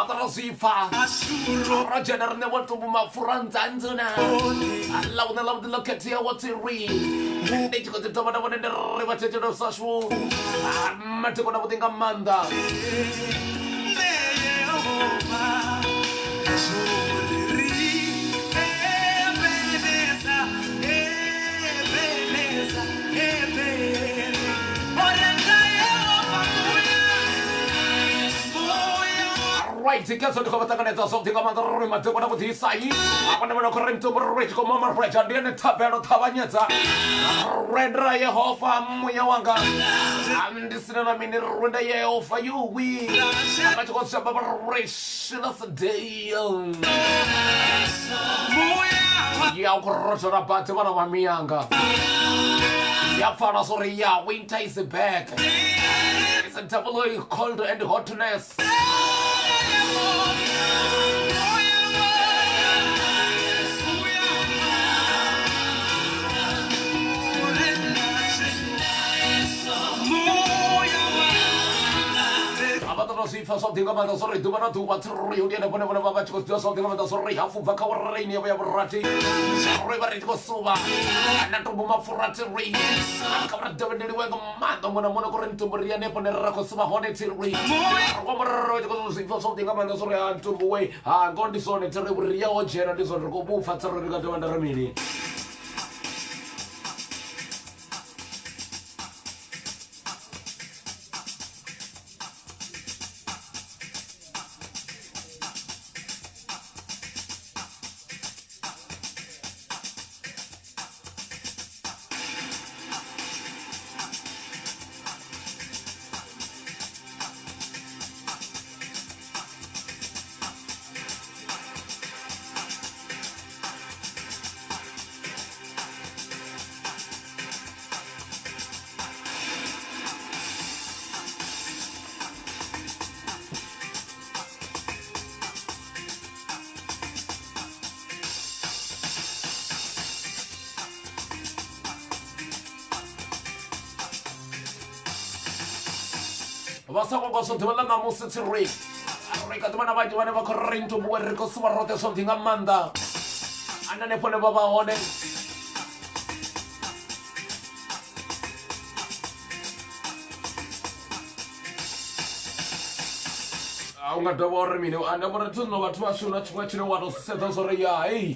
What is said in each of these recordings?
Abatarosifa. Rajanar ne want to Mafuranzana. Allow the love the locatia what to read. They got the tomato in the river of Sashu. I'm not going to think Amanda. Right, because of the Comatana, something about the room, I took one of his side. I want to correct to rich Mama Fresh, I didn't tap out of Tabaneta. Red Raya Hofa, Muyawanga. I'm this in a minute, Renday for you. We have to go to a race of the day. Yakurosha Batamana Mianga. Yafana Soria, winter is back. It's a double cold and hotness. For something about the sorry, do not do what reunion upon a batch was just something about the sorry, half of Vacawarania, we have Rati, River it was Suba, and not to Buma for Rattery. I'm coming to the way of Madam when I'm going to Mariana upon the Rakosuma Honetiri. For something about the sorry, and took away. I'm going to son it to Rio General, this on Gobu Fatsar to under a mini. What's up? What's up? The one I'm most serious. I got one about you whenever correct to where it goes to something Amanda. And then I put a baba on it. I'm not the worry me. I never to know what was so much what you know what was said. Sorry, yeah.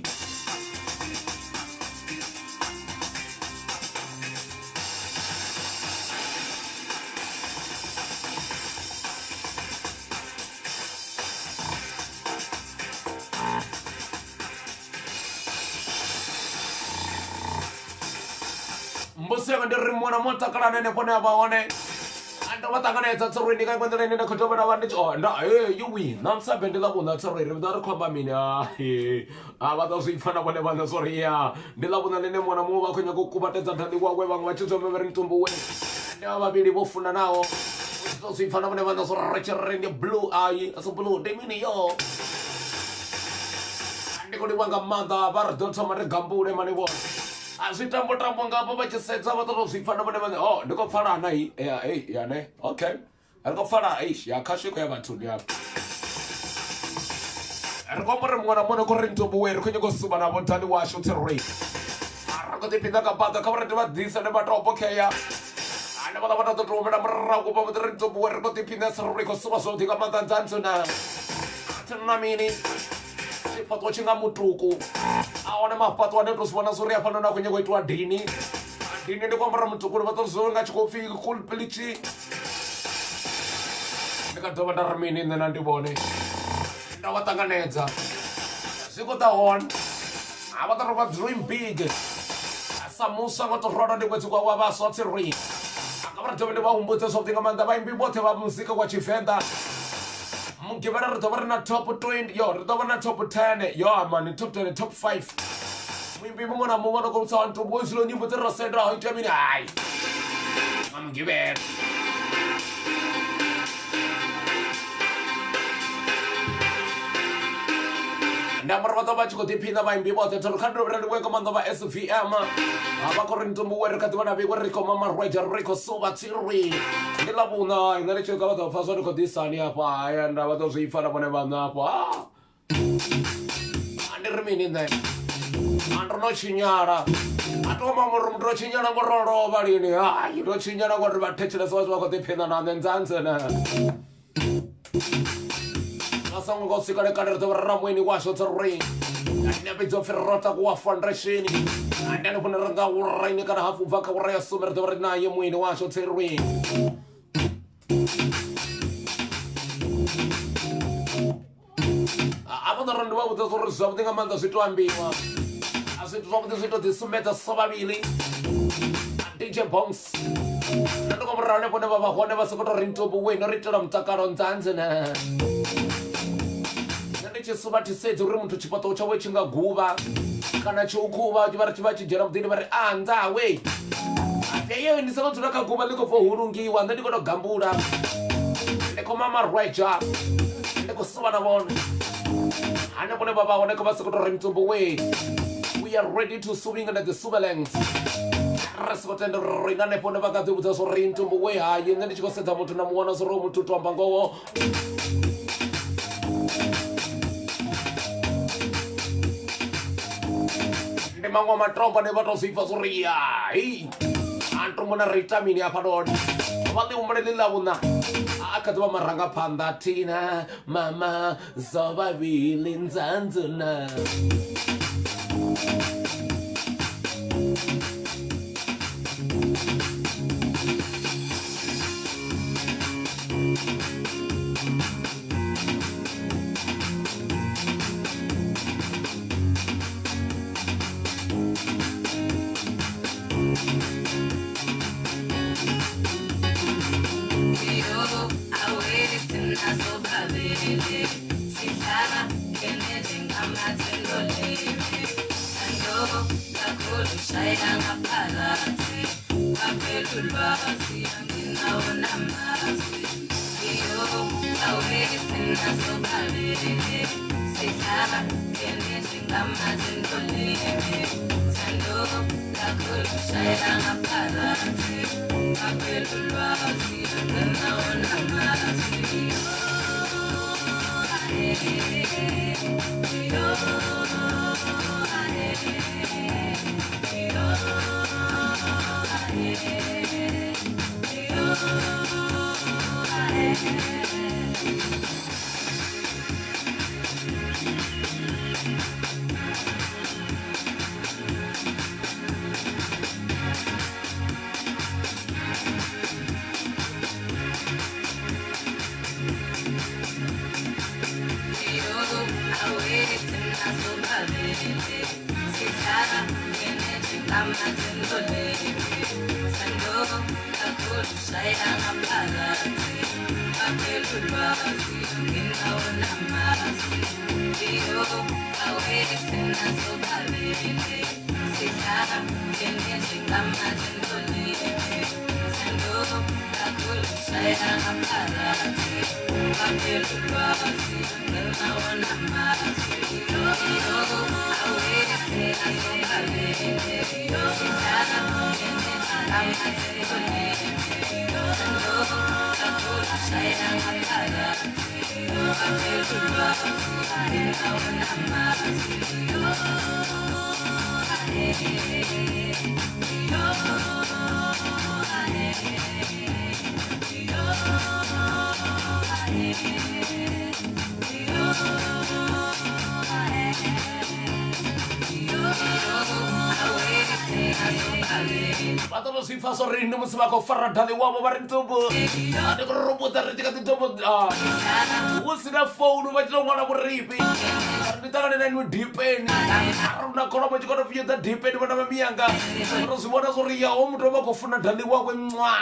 Mbusega de rimona monta kala ne pone abaone anda watangana etsa tsori ndika kwendele ne khotoba na bandi oh nda you win namsa bendela bona tsori re ndara khomba mina aba to sifana bone bana sorry ya ndela bona ne mona mo ba khonya go kubatedza thandi kwa kwe bangwe batshitso meveri ntumbu we nda babili bo funa nawo to sifana bone bana sorry re ne blue eye aso blue de mini yo andi ko di wanga manda bar don't so mare gambule mani wo Asitambo ngapa bachisetsa batozifana bane bane oh ndiko fana na hii ya ne okay aliko fana ish ya kashiko ya batuni hapa aliko mwana ko rinto buwere kunye ko suba na bontani wa shoteri arako tipinda ka bata ka rete ba disa ne batopo kya ana bata to ro mena mra ko ba rinto buwere ko tipinda sari ko suba so diga matanzanzo na tena mini pato chinga mutuku aone mapato ane toswana sori afana na kwenye kwetu dini ndiko mbara mutuku pato zonga chikofi kulplichi ndikatoba daramini ndena ndibone ndawatanganedza siko ta on abataro ba dream big asamusa ngotorora ndikwetsu kwa basotsi ri akabara tobele ba umbutse something amanda ba imbi bothe ba musika kwa chifenda Mungibara ritoba na top 20 yo ritoba na top 10 yo man top 10 top 5 mwimbi mungona mungona ko mtsa ntu bozilo nyimbo tse rasendra ho itamini hai amungibera ndamarvata vachikotiphina vaimbivote torikhandoveraniwekomandova SVM avakorintumbu werikati vanavi werikoma marweja riko suva tsiri ndilavuna ingalecheka vatofaswa nikodisani apa aya ndavatozviifana vone vanhu apa andiri mini ne andinochinyara atoma muri mutinochinyara ngororova lini hayi ndochinyara kwati vatechelesa vati vakotiphina nane nzanzene asangokosikalekaleritovereramweni washo tsiri anyavidzofirota kuwa foundation andanifuniranga uraini kana hafu bvaka uraya sumeritovari naye mwini washo tsiri avanarandivavuta suri zvavuti nga manda zvitoambiwa azviti zvakuti zvitodzisumedza savavili DJ Bongs nandikomurana nepone vavahone vasikotori ntombo wenu ritira mutakaro nzanzina chisuva tisedzi uri muntu chipato chawe chingaguva kana chiukuva vari chivachijera mudhini vari anzawe afyayeyo ndisakati rakaguva ndikofohurungiwa ndandikonogambura ndikomamarweja ndikusuva navona hane kune vavaoneka vasikotori mutombo we we are ready to swing under the suvalands resikotenderinga nepone vakadzivudza zvori mutombo we hayi ndandichikosedza mutu namuona zvori mututu wambangowo ndimangwa matromba nevatozvifa zvoria hei antomona ritamini apadoni valiumrelilavuna akati vamaranga panda tina mama zovavili nzanzuna vatozvifa zvorini musi vakofaradhali wavo vari mutombo ndikurobota ritikati mutombo usina foni vachinomwana kuripi nditangane nainwe dhipeni arunakolomo chikotofiedza dhipeni vana vamiyanga vatozvivona zvoriyawo mutombo akofuna dhali wakwe mwa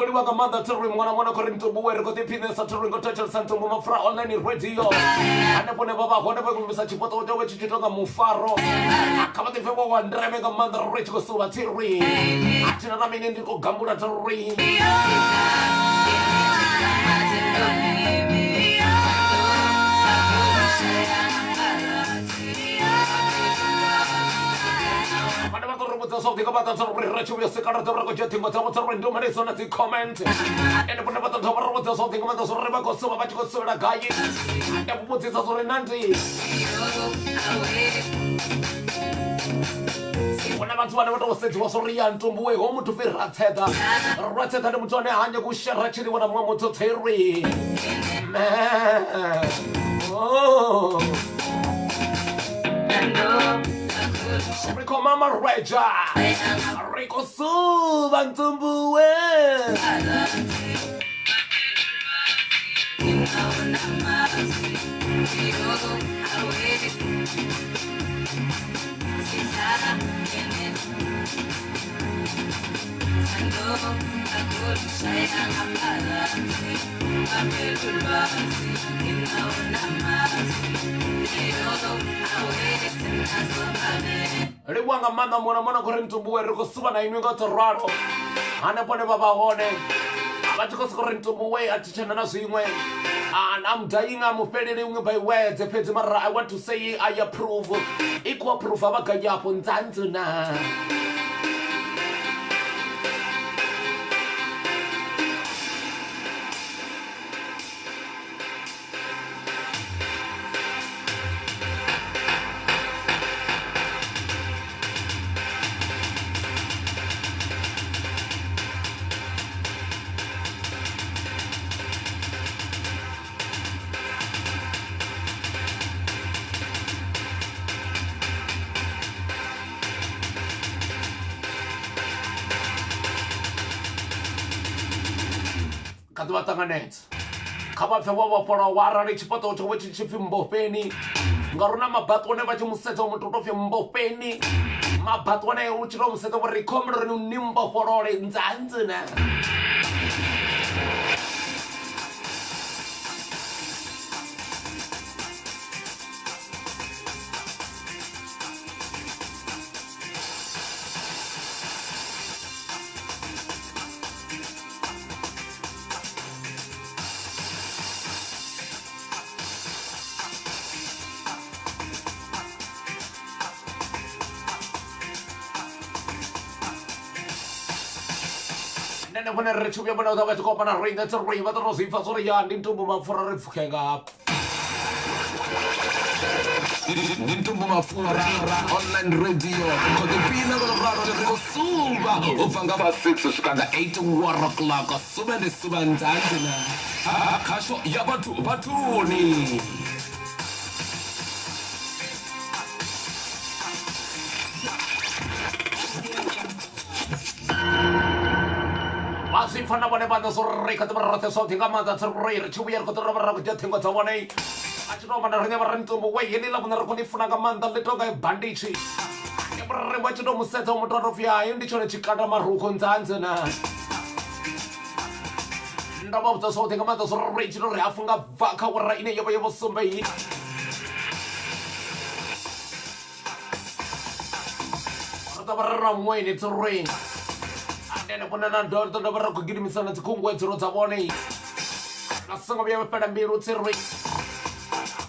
Kali wanga manda turi mwana korinto buwere kote pine sa turi ngotacha santo mama fra online radio. Anapone baba hone ba kumbisa chipoto ojo chichitonga mufaro. Akabate febo wandreme ga manda rich ko suba tiri. Achina na mine ndiko gambura turi. So think about that rich we sick out of getting what I want to render my son at the comment. And put about the top with the something about the Soreba so much was sort of guy. And put it as a Nanti. When I was one of those things was Rian to move home to be Rateta. Rateta and Mutone and you share actually what I want to Terry. Man. Oh. Rico Mama Reja Rico Suban Tumbue Riwanga manda mwana korinto buwere ko suba na inwe goto raro ana pone baba hone abati ko korinto buwe atichana na swimwe and I'm dying I'm offended by words mara I want to say I approve equal proof abakanya po nzanzu na Kadwa tanganet kaba fewa wa pora wara ri chipoto cho wechi chifi mbopeni ngaruna mabato ne bachi museto mutoto fe mbopeni mabato ne uchiro museto wa rikomro ni nimbo porore nzanzuna Nene pone rechubia pone otra vez copa na reina te arriba de rosifa sobre ya nintumbu mafura refukenga nintumbu mafura online radio kodipina kwa raro de kosuba ufanga pa 6 ushikanga 8 war o'clock suba de suba nzanzina kasho ya batuni Así fana bone banda sorre ka tabarate so tinga manda sorre chubier ko tabarra ko jatingo tawane achino mana rene baranto mo we yeli la bana ko ni funa ka manda le toga bandichi ebre wachino museto motoro fia indi chone chikada maruko nzanzana ndaba to so tinga manda sorre chino re afunga vaka wara ine yobo yobo sombe tabarra mo ni sorre Nene pone na dor to dabara ko gidi misana tikungwe tiro tabone nasanga bya peda mbiru tsirri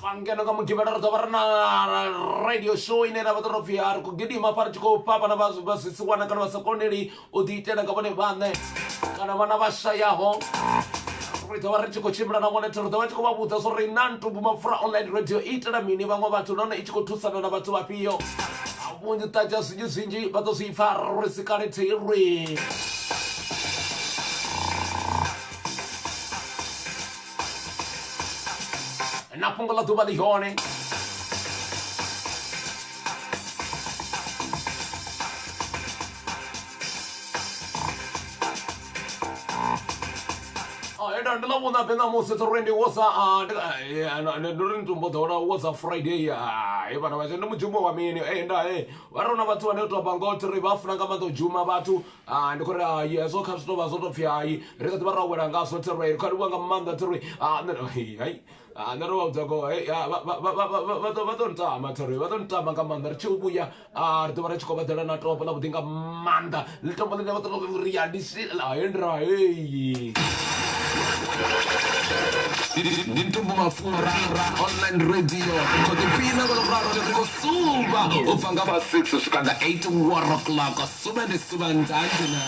bangena ko mukibara to barna radio show ine na batoro fiar ko gidi mapar ko papa na basu basu siwana kana basakoneri odite na kabone bande kana bana bashaya ho rito barri ko chimbra na mone tiro to ko babuta so rinantu buma fra online radio itana mini bango batu nona ichiko tusana na batu bapio abunju taja sinji bato sifar risikare tiri napunga la tuba di hone enda ndilabona pena musetorende wosa ndiri ntombodaona wosa friday vana vacho ndimujumo wa mini enda varona vatu vanotobanga kuti vafuna ngamato juma vatu ndikuri yeso kha zvitova zvotopfi hayi rikati varawera ngazo tiri rikadiwanga manda tiri hai narovaudzago vatontama tiri vatontama ngamanda richiubuya ritova richikovadzela na tombo lavuti ngamanda litombo lina vatoloriyandisila endra hei Nintumbo mafura online radio Kotipina kolorado Kosuba Ufanga pa 6 Ushukanda 8 1 o'clock Suba ni suba ntanjina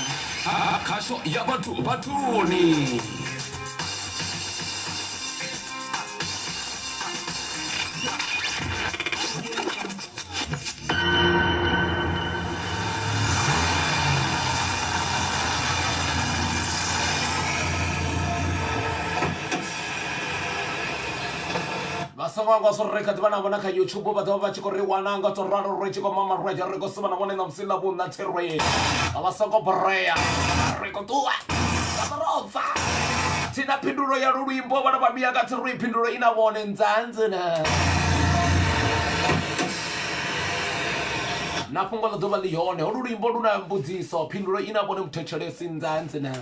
Kasho ya batuni Vasanga sorreka tivana vona ka YouTube vatava vachikoriwananga toraro rechiko mama reja reko sivana vona na msila vuna tirwe avasanga brea reko tuwa vamarova tina phindulo ya rwimbo vana vamiya ka tirwe phindulo ina vone ndzandzina na fungo la dova liyone rwimbo luna mbudziso phindulo ina vone mthetshelesi ndzandzina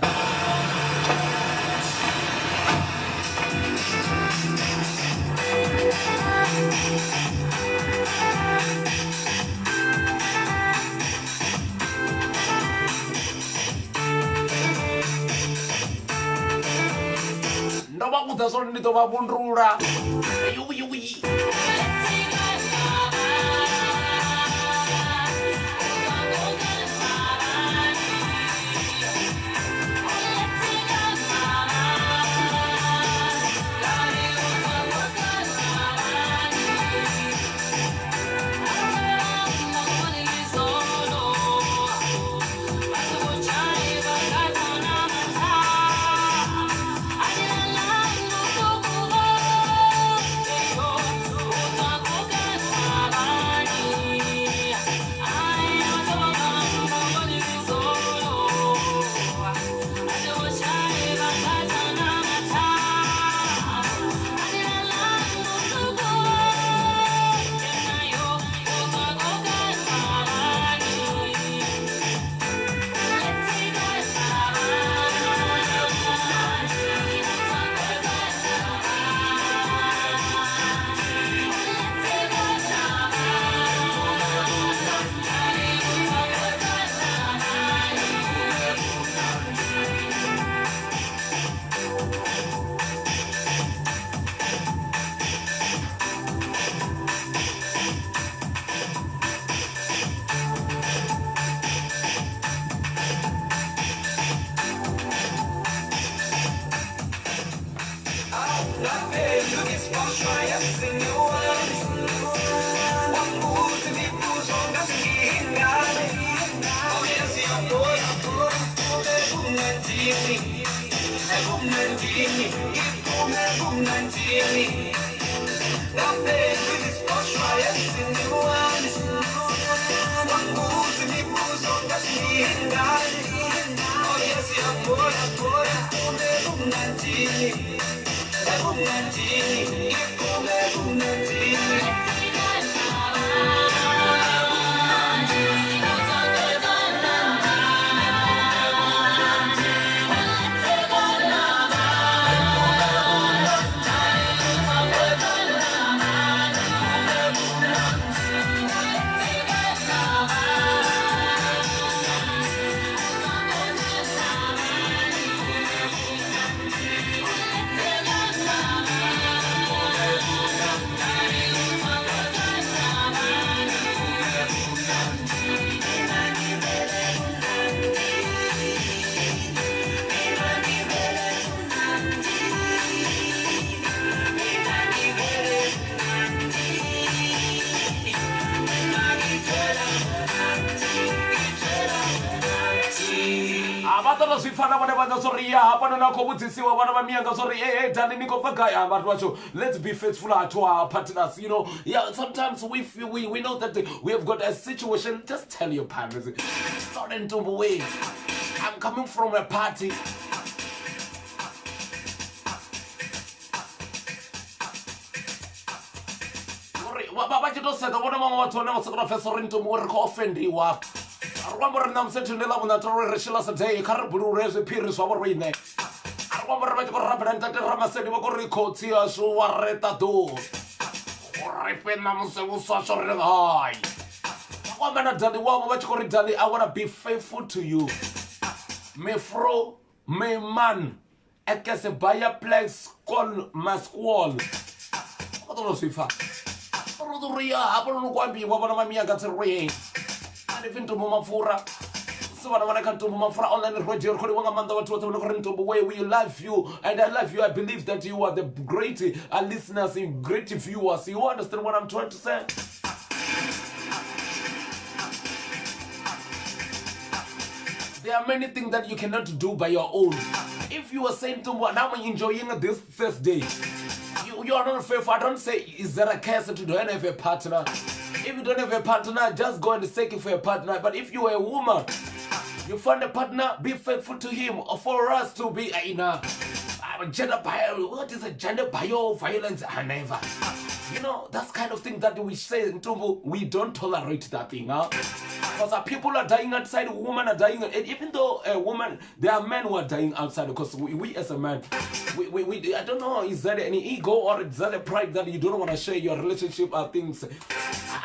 Ndova kudza solo nditova vundrula yuyi Avatana swifana vana vana sorry hapana na kobudzisiwa vana vamianga sorry hey darling niko pagaya vantu vacho let's be faithful to our partners you know yeah sometimes we know that we have got a situation just tell your partners it's not into way I'm coming from a party setha vona vamwe vathu vane va sacrifice ri ntombo ri kho offendiwa ri kwamba ri namusethendela vuna tori ri shila saday kha ri bulule swiphiri swa vorine ri kwamba ri va tshi khou rabela ntate ramasedi va ku ri khotsi yashu wa reta do ri pena musevuswa swo ri hayi va kwamba na dali wavo va tshi khou ri dali I wanna be faithful to you me fro me man eke se baya plex con masqual va to swi fa ri ya hapo no kwambiwa vona mamia ka tsiri and if ntombo mafura so vana vana ka ntombo mafura online radio ri kholiwa nga manda vathu vathu vona ku ri ntombo where we love you and I love you. I believe that you are the great listeners and great viewers. You understand what I'm trying to say? There are many things that you cannot do by your own. If you are saying to me, now I'm enjoying this Thursday, you are not faithful. I don't say, is there a case that you don't have a partner? If you don't have a partner, just go and seek for a partner. But if you are a woman, you find a partner, be faithful to him. Or for us to be in a gender bio, what is a gender bio violence? Never. You know, that's kind of thing that we say in Tumbu, we don't tolerate that thing, huh? Because people are dying outside, women are dying, and even though a woman, there are men who are dying outside, because we as a man, we I don't know, is that any ego or is that a pride that you don't want to share your relationship or things?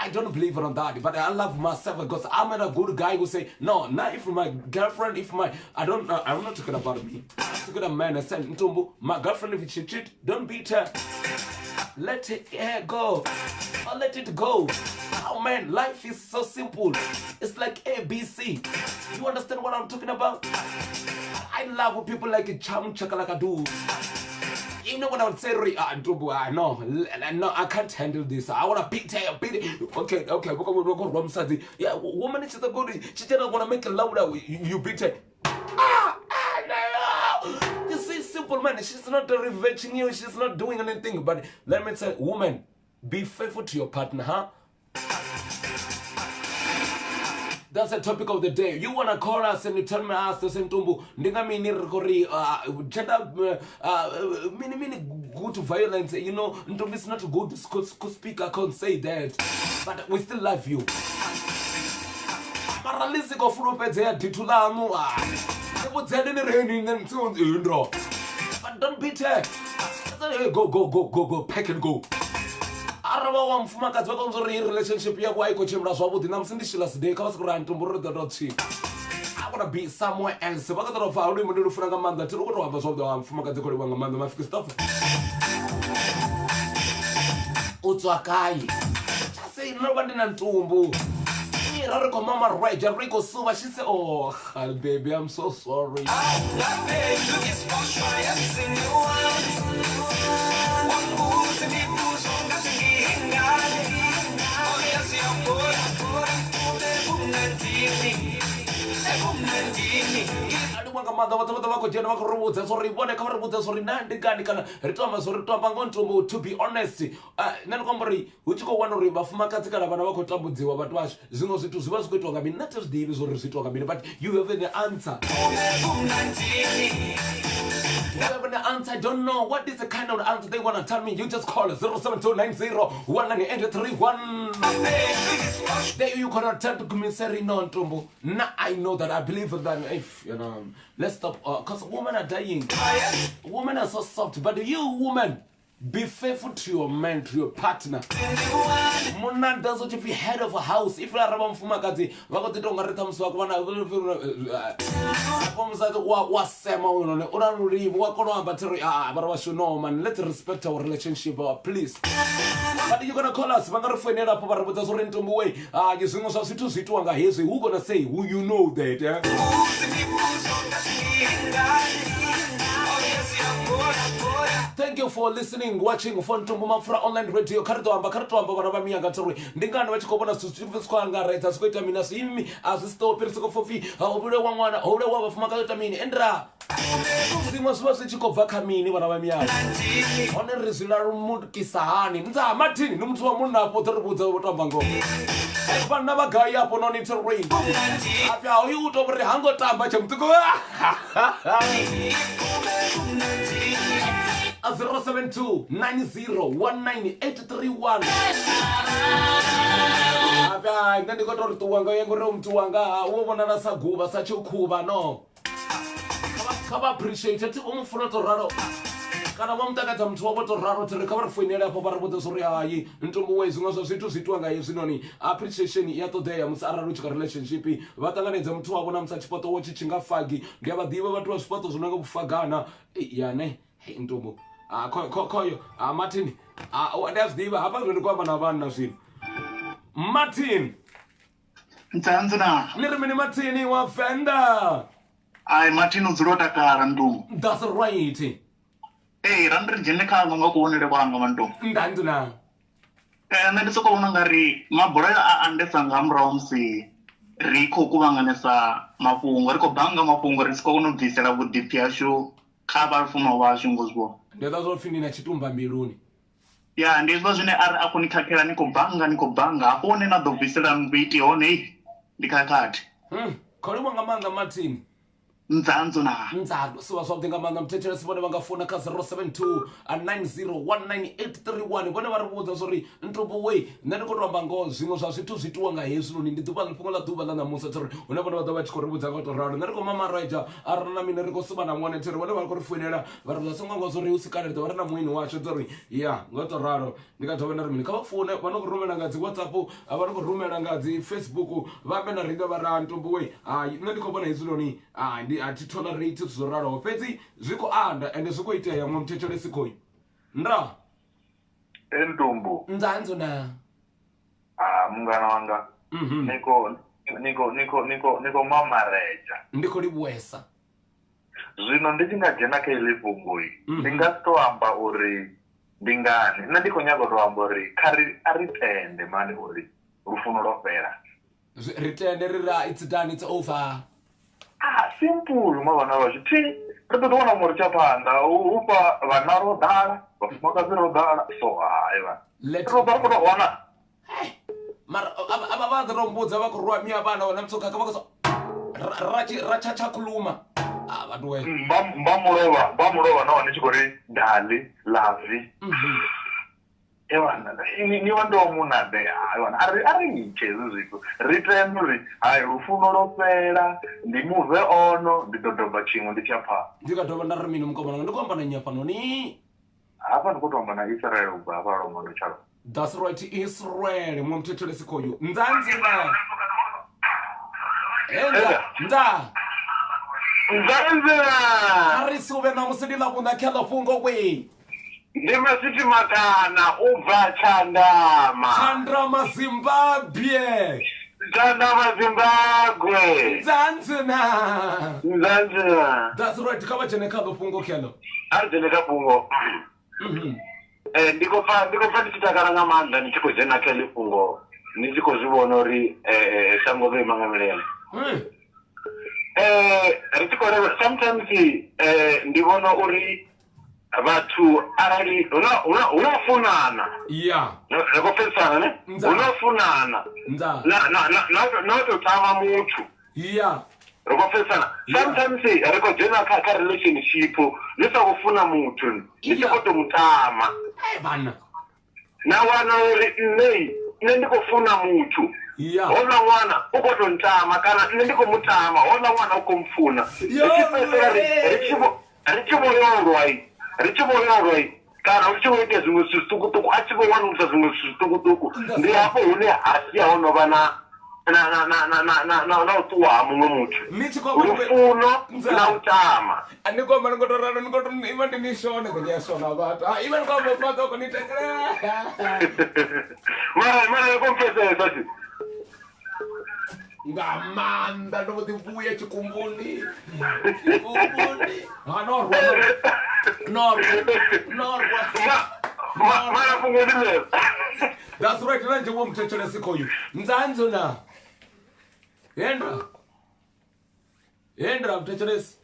I don't believe in that, but I love myself because I'm a good guy who say, no, not if my girlfriend, if my, I'm not talking about me. I'm talking about a man and said, my girlfriend, if she cheat, don't beat her. Let it go. Or let it go. Oh man, life is so simple. It's like ABC. You understand what I'm talking about? I love people like Cham Chakalakadu. You know what I would say? No, I can't handle this. I want to beat her. Okay. Yeah, woman is the good. She doesn't want to make it louder. You beat her. You see, simple man. She's not revenging you. She's not doing anything. But let me say, woman, be faithful to your partner, huh? That's the topic of the day. You wanna call us and you tell me us to send Tumbu. Ninga mini rikori gender mini good violence. You know, Ntumbu is not good to speak. I can't say that, but we still love you. Maralisi ko fulupe zea titulamu. But don't beat her. Go, pack and go. Araba wa mfumakadzi va konzo ri relationship ya kwa iko chimra swavudi na msindishila sideka vasikura ntumburu dotchi. I wanna be somewhere else. Va ka tro fa uri mundu funa ka manda tiri ku to hamba swavudi wa mfumakadzi ko liwa nga manda mafika stuff. Utswa kai. Chase no bandi na ntumbu. Rari ko mama right, Rico Suba, she said, oh, baby, I'm so sorry. To be honest, but you have an answer. You have an answer. I don't know what is the kind of answer they want to tell me. You just call 072901931. There you cannot tell to me say no Ntombo. Now I know that. I believe that if you know, let's stop. Because women are dying. Women are so soft, but you women, be faithful to your man, to your partner. Mona does what if you head of a house. If you are a mfumakazi, wako titonga retamso wakwana. Man, let's respect our relationship, please. But you're gonna call us. Who gonna say? Who you know that? Thank you for listening, watching Fun Tumbu Mafra online radio. Karitoamba baraba miya gatori. Ndingana wachi kopona susifiswa anga reta skweta mina simi asisto persiko fofi. Obule wangwana, obule waba fumaka mini endra. Sima swasi chiko vaka mini baraba miya. One resula mud kisahani. Nza matini numtu wa muna poterbuza utambango. Bana bagaya hapo no need to rain. Afya huyu utobere hango tamba chamtuko. 072 9019 831 nandi kotori tuwanga yengo ro mtu wanga uwo bonana saguba sachukuba no kaba appreciate ti umfuna to raro kana vamutakaza muthu wavo to raro tiri kha va ri foinela apo va ri vutisa uri hayi ntombo wezi nga swa zwithu zwitiwa nga hezwi noni appreciation ya todeya musi arali u tshi kha relationship va tanganedza muthu wavo na musi a tshipoto wo tshi nga fagi ndi a vha ḓivha vhathu va zwipoto zwi no nga vhufagana yane ntombo khoyo Martin ndi a zwi ḓivha hafha zwo ndi khou amba na vanna zwino Martin Ntanzana ni ri mini Martin wa Venda ai Martin u dzula o takala ntombo. That's right. Randri dzhene kha nga kuonele kwanga mantombo. Ndanzana Nṋe ndi sokou vhona nga ri mabola a andesa nga murahu musi ri khou kuvhanganesa mafhungo ri khou bannga mafhungo ri si khou kona u bvisela vhuḓipfi hashu kha vhafunwa vhashu ngo zwi vhona. Ndi zwa zwo pfhi ni na tshitumba mbiluni. Ya ndi zwa zwine a khou ni khakhela ni khou bannga hafho hune na ḓo bvisela mviti hone ndi khakhathi. Kholiwa nga maanḓa Martin. Nzanzo siwa zwavhuḓi nga maanḓa muthetshelesi vhone vha nga fona kha 072 9019831 vhone vha ri vhudza zwori ntombo we nṋe ndi khou to amba ngoho zwiṅwe zwa zwithu zwitiwa nga hezwi noni ndi ḓuvha fhungo ḽa ḓuvha ḽa ṋamusa thiri hune vhone vha ḓo vha tshi khou ri vhudza nga to ralo nṋe ri khou mamaraja arali na mine ri khou suma na ṅwane thiri vhone vha ri khou ri foinela vha ri vha songo ngo zwori hu si kale ri ḓo vha ri na muini washu ḓori ya nga to ralo ndi kha dovha na ri mini kha vha fune vha no khou rumela nga dzi WhatsApp vha no khou rumela nga dzi Facebook vha ambe na riṋe vha ra ntombo we hayi nṋe ndi khou vhona hezwi noni ndi a thi tolerate zwo raloho fhedzi zwi khou anda ende zwi khou itea ṅwe muthetshelesi khoyu nda ntombo nzanzo na mungana wanga niko mamareja ndi khou livhuesa zwino ndi tshi nga dzhena kha iḽi fhungo ndi nga si to amba uri ndi ngani nṋe ndi khou nyaga u to amba uri a ri tende mani uri lufuno lwo fhela ri tende ri ra it's done it's over simple mavana vasho thi ri ḓo ḓi wana muri tsha phanḓa u fha vhana ro ḓala vhafumakadzi ro ḓala so hayi vha ri ḓo ḓa ri khou to vhona mara ava va ḓi ro mbudza vha khou rwa miya vhana vhona mutsoka kha vha khou ra chachakhuluma vhathu we vha mulova nahone tshi khou ri dali lavi ewana ni vha ndo munade ewana a ri ntshe hezwi zwithu ri tende uri hayi lufuno lwo fhela ndi muve ono ndi ḓo doba tshiṅwe ndi tsha pha ndi kha dovha nda ri mini mukomana ndi khou amba na nnyi hafhanoni hafha ndi khou to amba na Israel ubva hafha Lomando tshalo. That's right Israel mwe muthetshelesi khoyu nzanzina nda ari suve na musi ndi ḽa vhuṋa kha ḽa fhungo we ndi Masiti Makana ubva Tshandama Zimbabwe Nzanzina that's right kha vha dzhene kha ḽo fhungo kheḽo ari dzhene kha fhungo ndi khou pfa ndi tshi takala nga maanḓa ndi tshi khou dzhena kha ḽi fhungo ndi tshi khou zwi vhona uri shango ḽo ima nga milele ri tshi khou sometimes ndi vhona uri vhathu arali huna funana ri khou pfesesana ne huna funana na to tama muthu ri khou pfesesana sometimes ri khou dzhena kha relationship ni sa khou funa muthu ni tshi khou to mutama na wana uri nne ndi khou funa muthu hola ṅwana u khou to ntama kana nne ndi khou mutama hola ṅwana u khou mpfuna ri tshi vhoyolwa ri tshi vhoyolwa kana u tshi vho ita zwiṅwe zwithu zwiṱukuṱuku a tshi vho wanulusa zwiṅwe zwithu zwiṱukuṱuku ndi hafho hune hasi ha no vha na u ṱuwa ha muṅwe muthu lufuno na u tama ni khou amba ni khou to ralo ni khou to ima ndi ni shone kho ni shona vhathu ima ni khou amba fhaṱa kho ni tekela mara ni khou pfesesa si nga maanḓa ndo ḓi vhuya tshikumbuni norwa mara fhungo ndi ḽeḽo that's right na njengo muthetshelesi khoyu nzanzo na hendra muthetshelesi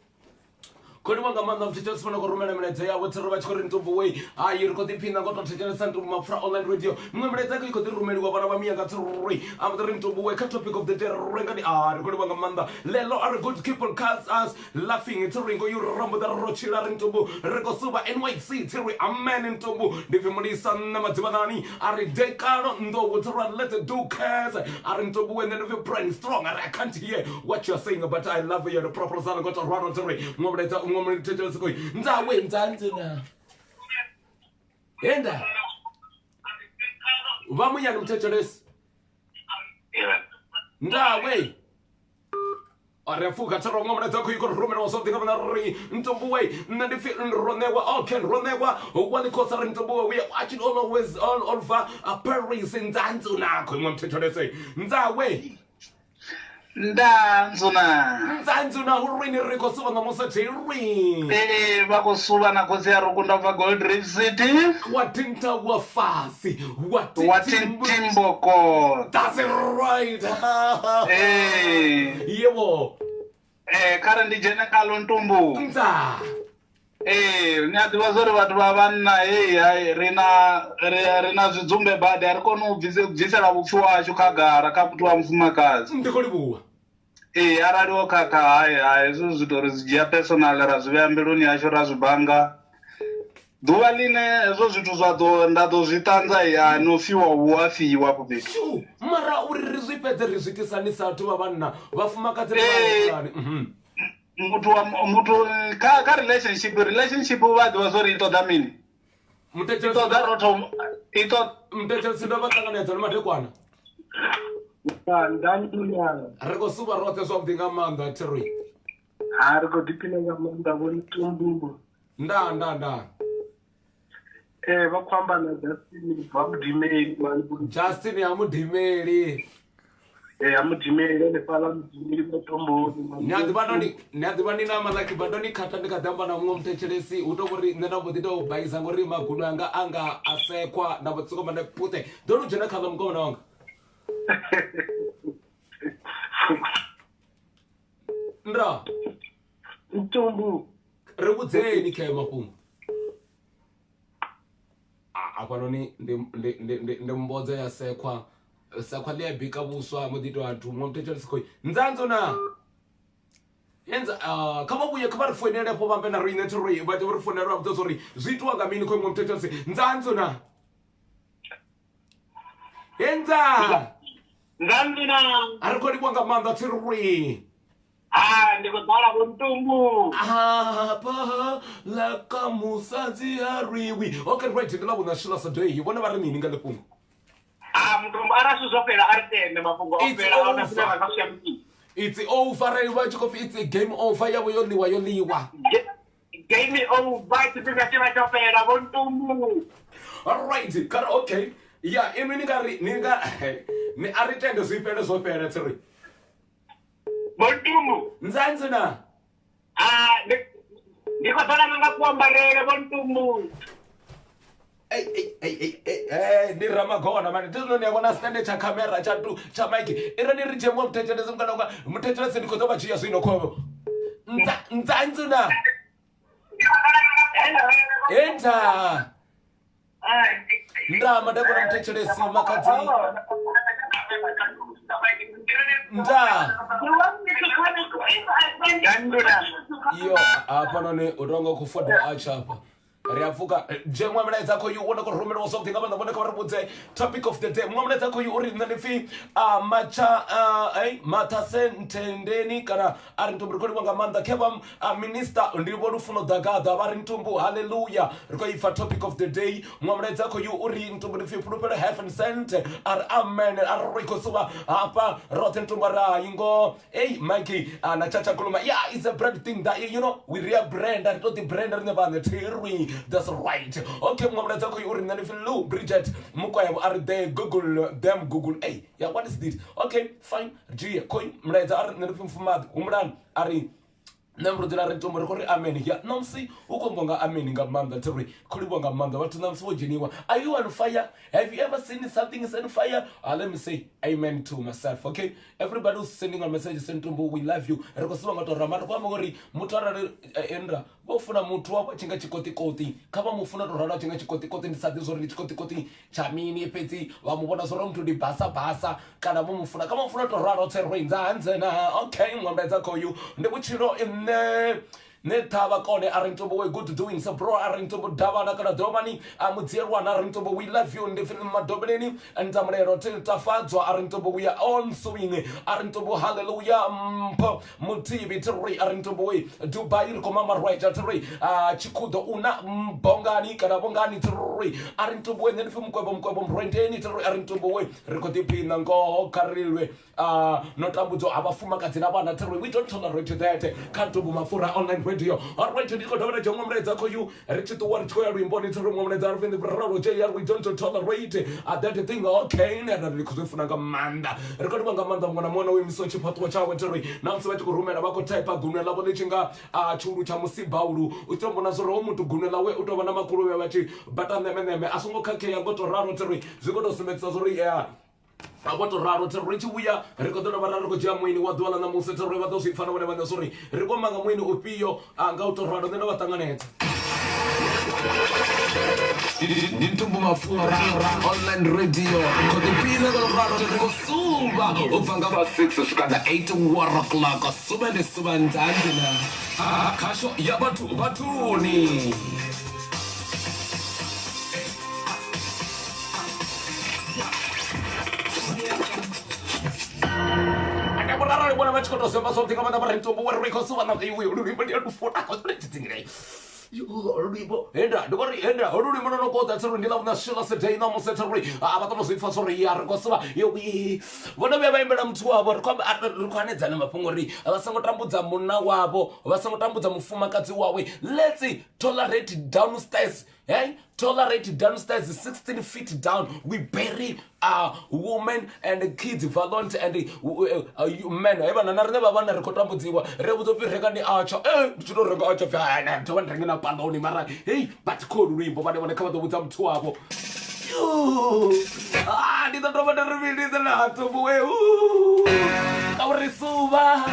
kodi wanga manda mtechesifuna kurumela mledza yawo tsero vachikori ntombo wei ayi ri kodiphinda ngototechelesa ntombo mafura online radio mwe mledza yako ikodirumeliwa vana va miyanga tsiruri amatiri ntombo wei ka topic of the day rengani ri kodi wanga manda lelo ari good people cast us laughing tsiringo yurambo da rochila ri ntombo rikosuva NYC tsiri amen ntombo ndivimulisa na madzivanani ari dekano ndowo tsiri let's do cares ari ntombo when then of brain strong I can't hear what you're saying but I love you the proper sound got to run on tsiri mwe mledza mtetelesikoi nzawe nzanzina enda vamuyani mtetelesi ndawe arefuka tsarongo mledza ko ikor rumero something of nari ntombuwe nandifi ronewa okay ronewa walikosa ntombuwe we watching always all over a Paris nzanzuna ko mtetelesi nzawe nzanzuna urini riko suva ngamusatiri vakusuva na kosi ya rukunda va Gold Reef City watinta wafasi watintimboko that's right yebo kare ndijene kalo ntumbu nza niadiva zori vatu va vanna rina zvidzumbe badi ari kona ubvisela vupfi wacho kagara kaputiwa mufumakazi ndikolibuwa arariwo kaka hayi izvo zvitori zijiya personal razviveya mbiluni yacho razvibanga dhuva line izvo zvitu ndadozvitanza anofiwa uwafiwa kubeki mara uri rizvipedze rizvitisanisa tu vavanna vafumakadzi mutu ka relationship vadiwa zori itoda mini mtetelesi ndavakanganedza nemadekwana rikosuva rote zvakudinga manda tiri rikodipinanga manda vontumbu nda vakwamba na Justin vamudhimeli Justin hamudhimeli hamudhimeli anefala mudhimeli mutombo nyadivanina malaki badoni kata ndikadhamba na mumwe mutechelesi utovori ndandambodita ubhaisa ngori magudo anga asekwa ndambotsukoma ndapute ndonujena khala mukomana wanga ndra mutombo rikudzeni khaye mapungu apanoni ndimbodza yasekwa liyabhika vuswa mudito vantu mumwe mutechelisikoi nzanzona yenza kavabuye kavarifonelepo vambe naroinetiroi vati varifonelwa vutozori zviitwa ngamini koi mumwe mutechelisi nzanzona yenza nzanzona arikodibwa ngamanda tirui ndikudhara vontumbu apa lakamusadzi hariwi okay right ndilavona shila sadei yivona vari nini ngalepungu mutombo arasuzopera aritende mafungo opera aonasina vakasvika miti it's over rai vachikofi it's a game over yavo yoliwa game over chipinga chiva chopera vontumbu alright kara okay ya imi ninga ni aritende zvipere zvopera tiri vontumbu nzanzina ndikodhara mangakuambarere vontumbu ni ramagona mani tizononekona stande chakamera chatu chamaiki irani rijemwa mutetelesi mukanaunga mutetelesi ndikozoba chiya zvinokovo nzanzina enta nda madakona mutetelesi makadzi nda iyo apanone utonga kufodo achapa riafuka jemwe mna dzako yu wona ko romero something abanda bona ka varibudze topic of the day mna dzako yu uri ndanifi macha mata sentendeni kana ari ntumbu kodi kwanga manda keba minister ndibona ufuno dagada vari ntumbu hallelujah riko ifa topic of the day mna dzako yu uri ntumbu ndifi propera heaven sent ar amen ar riko suba apa rotten ntumbu ra ingo Mikey na chacha kuluma yeah it's a brand thing that you know we rebrand and not the brand in the band theory. That's right. Okay, mama zako yuri nani filu Bridget mukwaya are there Google hey yeah what is this okay fine G coin mreza are nani fumad umran ari Namrudila rentombo rekori amen ya nomsi ukongonga amen nga manda tori kulibonga manda watu namsi wojeniwa. Are you on fire? Have you ever seen something is on fire? Let me say amen to myself, okay? Everybody who's sending a message sentumbo, we love you. Rekosiwa ngato ramata kwa mgori mutara endra bofuna mutu wa chinga chikoti koti kama mufuna torara chinga chikoti koti ndisati zori chikoti koti chamini peti wa mubona zoro mtu di basa kana mufuna kama mufuna torara tserwenza anzena okay mwambeza koyu ndikuchiro in Netava kone arintobo we good doing so bro arintobo davana kana domani amudzierwa na arintobo we love you ndifini madobeleni antamrero tafadzwa arintobo we are on swing arintobo hallelujah mutibi tiri arintobo we Dubai ko mama right tiri chikudo una bongani kana bongani tiri arintobo we ndifini mkwebo mrendeni tiri arintobo we rekodipina ngo karilwe notambudzo abafuma kadzina bana tiri we don't tolerate that kantobo mafura online radio. All right, ndiko dona jongo mreza ko you richito war chiko ya rimbo ni turu mreza arvin the braro je we don't tolerate that thing okay na ndikuzifuna ngamanda record ngamanda mwana mwana we misochi patwa chawe turi namse bati kurumela bako type gunwe labo lechinga churu cha musibaulu utombona zoro umuntu gunwe lawe utobana makuru bati bataneme asungo kake ya goto raro turi zikoto simetsa zori ya Abato raro teri chibuya rekodona bararo ko jamwini wadwala na musa teri bato sifana wale bana sorry rekomanga mwini upiyo anga utorado ndena watanganeta Nintumbu mafura online radio kodipina ko raro ko suba ufanga ba 6 skanda 8 war o'clock subende subandandina kasho ya batuni Buona match con Rosso, ma solti come da Barrento, buon ricorso, ma non io non rimanere un fuoco, Enda, dogori enda, oruri mono ko da tsuru ndila na shila se dai na mo se tsuru abato so ifa sori yar ko swa yo wi bona be ba imbela mthu wabo ko rukwane dzana mafungori abasango tambudza munna wabo abasango tambudza mufumakadzi wawe let's tolerate downstairs. Hey, tolerate downstairs 16 feet down. We bury women and kids, violent and men. Even another one rekotambudziwa. Rebuzo regani acha. Chiro rega acha fa na to ndengena paloni mara. Hey, but cold rimbo bade wana kama to mtu wabo. Dito to bade reveal dito na hato buwe. Kaurisuba.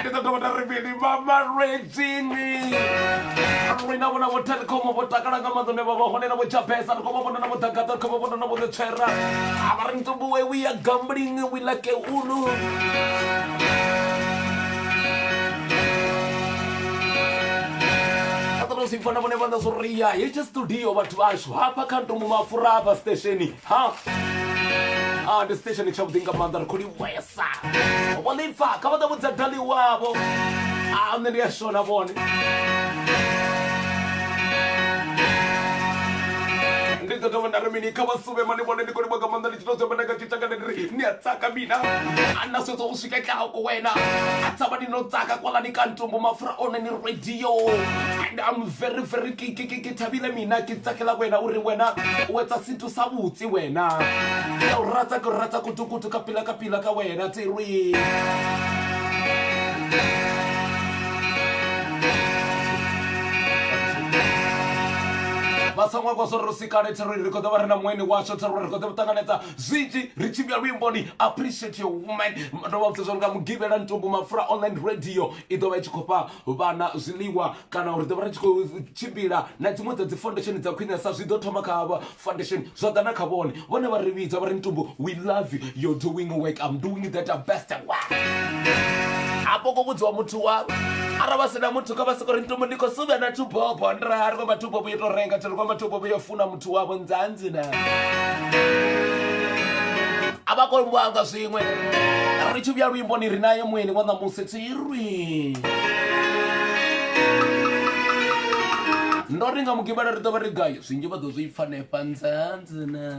Dito to bade reveal mama Regini. Rina wana hotel como botakara kama to neba hone na bocha pesa como bona na botakata como bona na bochera amarinto buwe we are gambling we like ulu ataro sifana bona banda soria ye just studio watu ashu hapa kanto mumafura hapa stationi ha the station is chabdinga mandar kuri wesa walifa kama da mutadali wabo ndia shona bone ndiko tobanda mini kama sube mani bone ndiko niboga mandali chitozo banaga chichaka ndiri ni ataka mina anaso to usike ka ko wena atsabani no tsaka kwala ni kantumbu mafura online radio and I'm very very kitabile mina kitsakela wena uri wena wetsa sintu sabutsi wena ya urata kutukutu kapila ka wena tirwi Basangwa kwa soro sikane teri rikoda barana mweni washo teri rikoda butanganeta ziji richibia rimboni appreciate your woman ndo mtezonga mugibe na ntumbu mafura online radio ido bachikopa bana ziliwa kana urde barachiko chibira na timota the foundation za kwina sa zido thoma kaba foundation so dana kabone bone baribiza bari ntumbu we love you you're doing work I'm doing that best apoko kudziwa muthu wa arabasena muthu ka basekori ntumbu ndiko sube na tupopo ndra ariko matupopo yeto renga tiri kwa matupopo yofuna muthu wabo nzanzi na abakolmbanga zwimwe richu bya rwimbo ni rinaye mweni wana musetirwi ndoringa mukibara rito barigayo sinje badozo ifane panzanzi na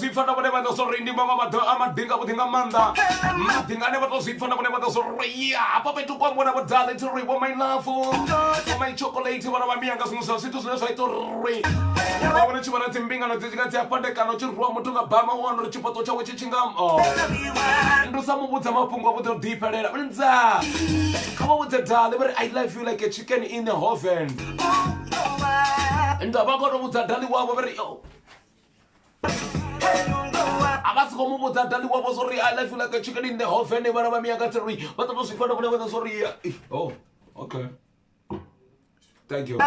Fana bone ba so rindi mama mato amadinga budinga manda madinga ne bato sit fana bone ba so ria papa tu kwa bona badale to ri my love for my chocolate wana ba mianga sunso situ sunso ito ri ba bona chibana timbinga no tijiga tia pande kano chirwa mutunga bama wano chipoto cha wechi chingam ndo samu buta mapungo buto deeper nza come on with the dale but I love you like a chicken in the oven ndo ba go buta dale wa very Abasco Mubu Dali was sorry, I left you like a chicken in the oven, never have me a gattery, but the most important was sorry. Oh, okay. Thank you.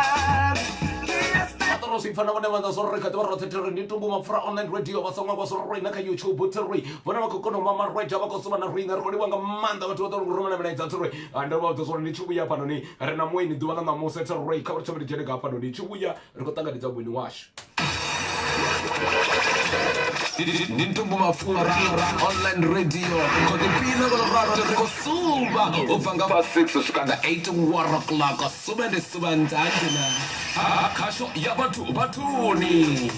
Rosi fana wana wana sorry katwa rotetero ni tumbu mafra online radio basonga kwa sorry naka YouTube buttery wana makokono mama right aba kosoma na ringa rodi wanga manda watu watu nguruma na mnaita sorry anda watu sorry ni chubu ya pano ni rena mweni duwanga na mose sorry kabra chobri jere ga pano ni chubu ya rikotanga ni tabu ni wash Nintumbu mafura online radio Kodi pina kono raro Riko suba Ufanga pa 6 Ushukanda 8 to 1 o'clock Subende subandandina Kasho ya batuni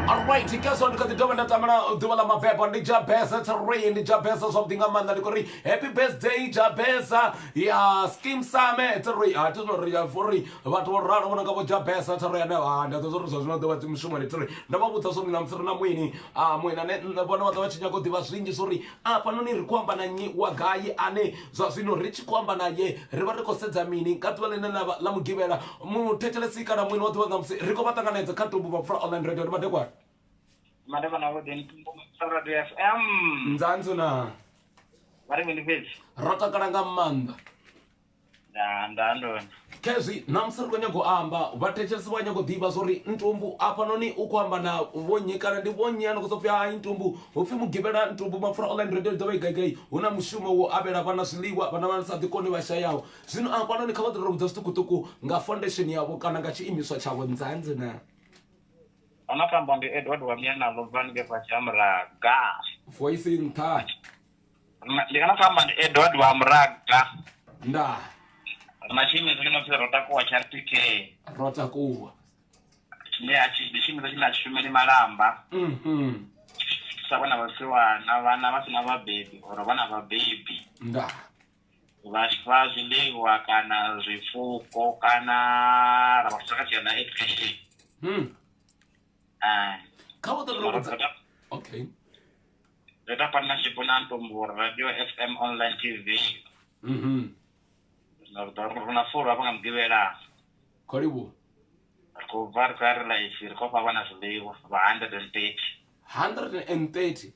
Alright, because on the government Tamana Duala Maveba, Nija Bessa, Terrain, Nija Bessa, something a man that happy birthday, Jabessa, yeah, Skim Same, Terry, I don't know, Ria Furi, but what run on a go Jabessa, Terrana, and that's also not the way to Mishumari. Never put us on Namsana Winnie, when I net the one of the Chicago Divas Ringi, sorry, Panoni Quambana, Wagai, Ane, Zosino, Rich Quambana, ye, Riverco Seta meaning, Catwell and Lamu Givera, Moon, Tetelesica, and we know what them say, Ricobatan and the Canto of Front Radio, but what? Madam na wodi Sara FM Nzanzuna Wari minifish Rota karanga manda Ndando Kezi namsir kwenye go amba Batechesi wanya go diba sorry Ntumbu apanoni ukwamba na Wonyekana ndi wonyana kusofia Ntumbu Ufimu gibera ntumbu mafra online radio Dawe gai Una mshuma wo abera Bana siliwa Bana wana satikoni wa shayao Zinu apanoni kawadu robuta stukutuku Nga foundation ya wakana Ngachi imiswa cha Nzanzuna Anakamba ndi Edward Wamiana Lovan Gefa Chamra Ga Voice in touch Ndi kana famba ndi Edward wa Muraga. Nda. Machimi zino pisa Rotakuwa Charity Care. Rotakuwa. Chimwe china chishumeli malamba. Sabana vasiwana vana vasina vabebi or vana vabebi. Nda. Vazvilewa kana zvifuko kana ravasakachena education. Okay. Data partnership na Ntombo Radio FM online TV. Runafuru hapa ngamgivela. Karibu. Ko varkar life ko pa bana ziliwa 130. 130.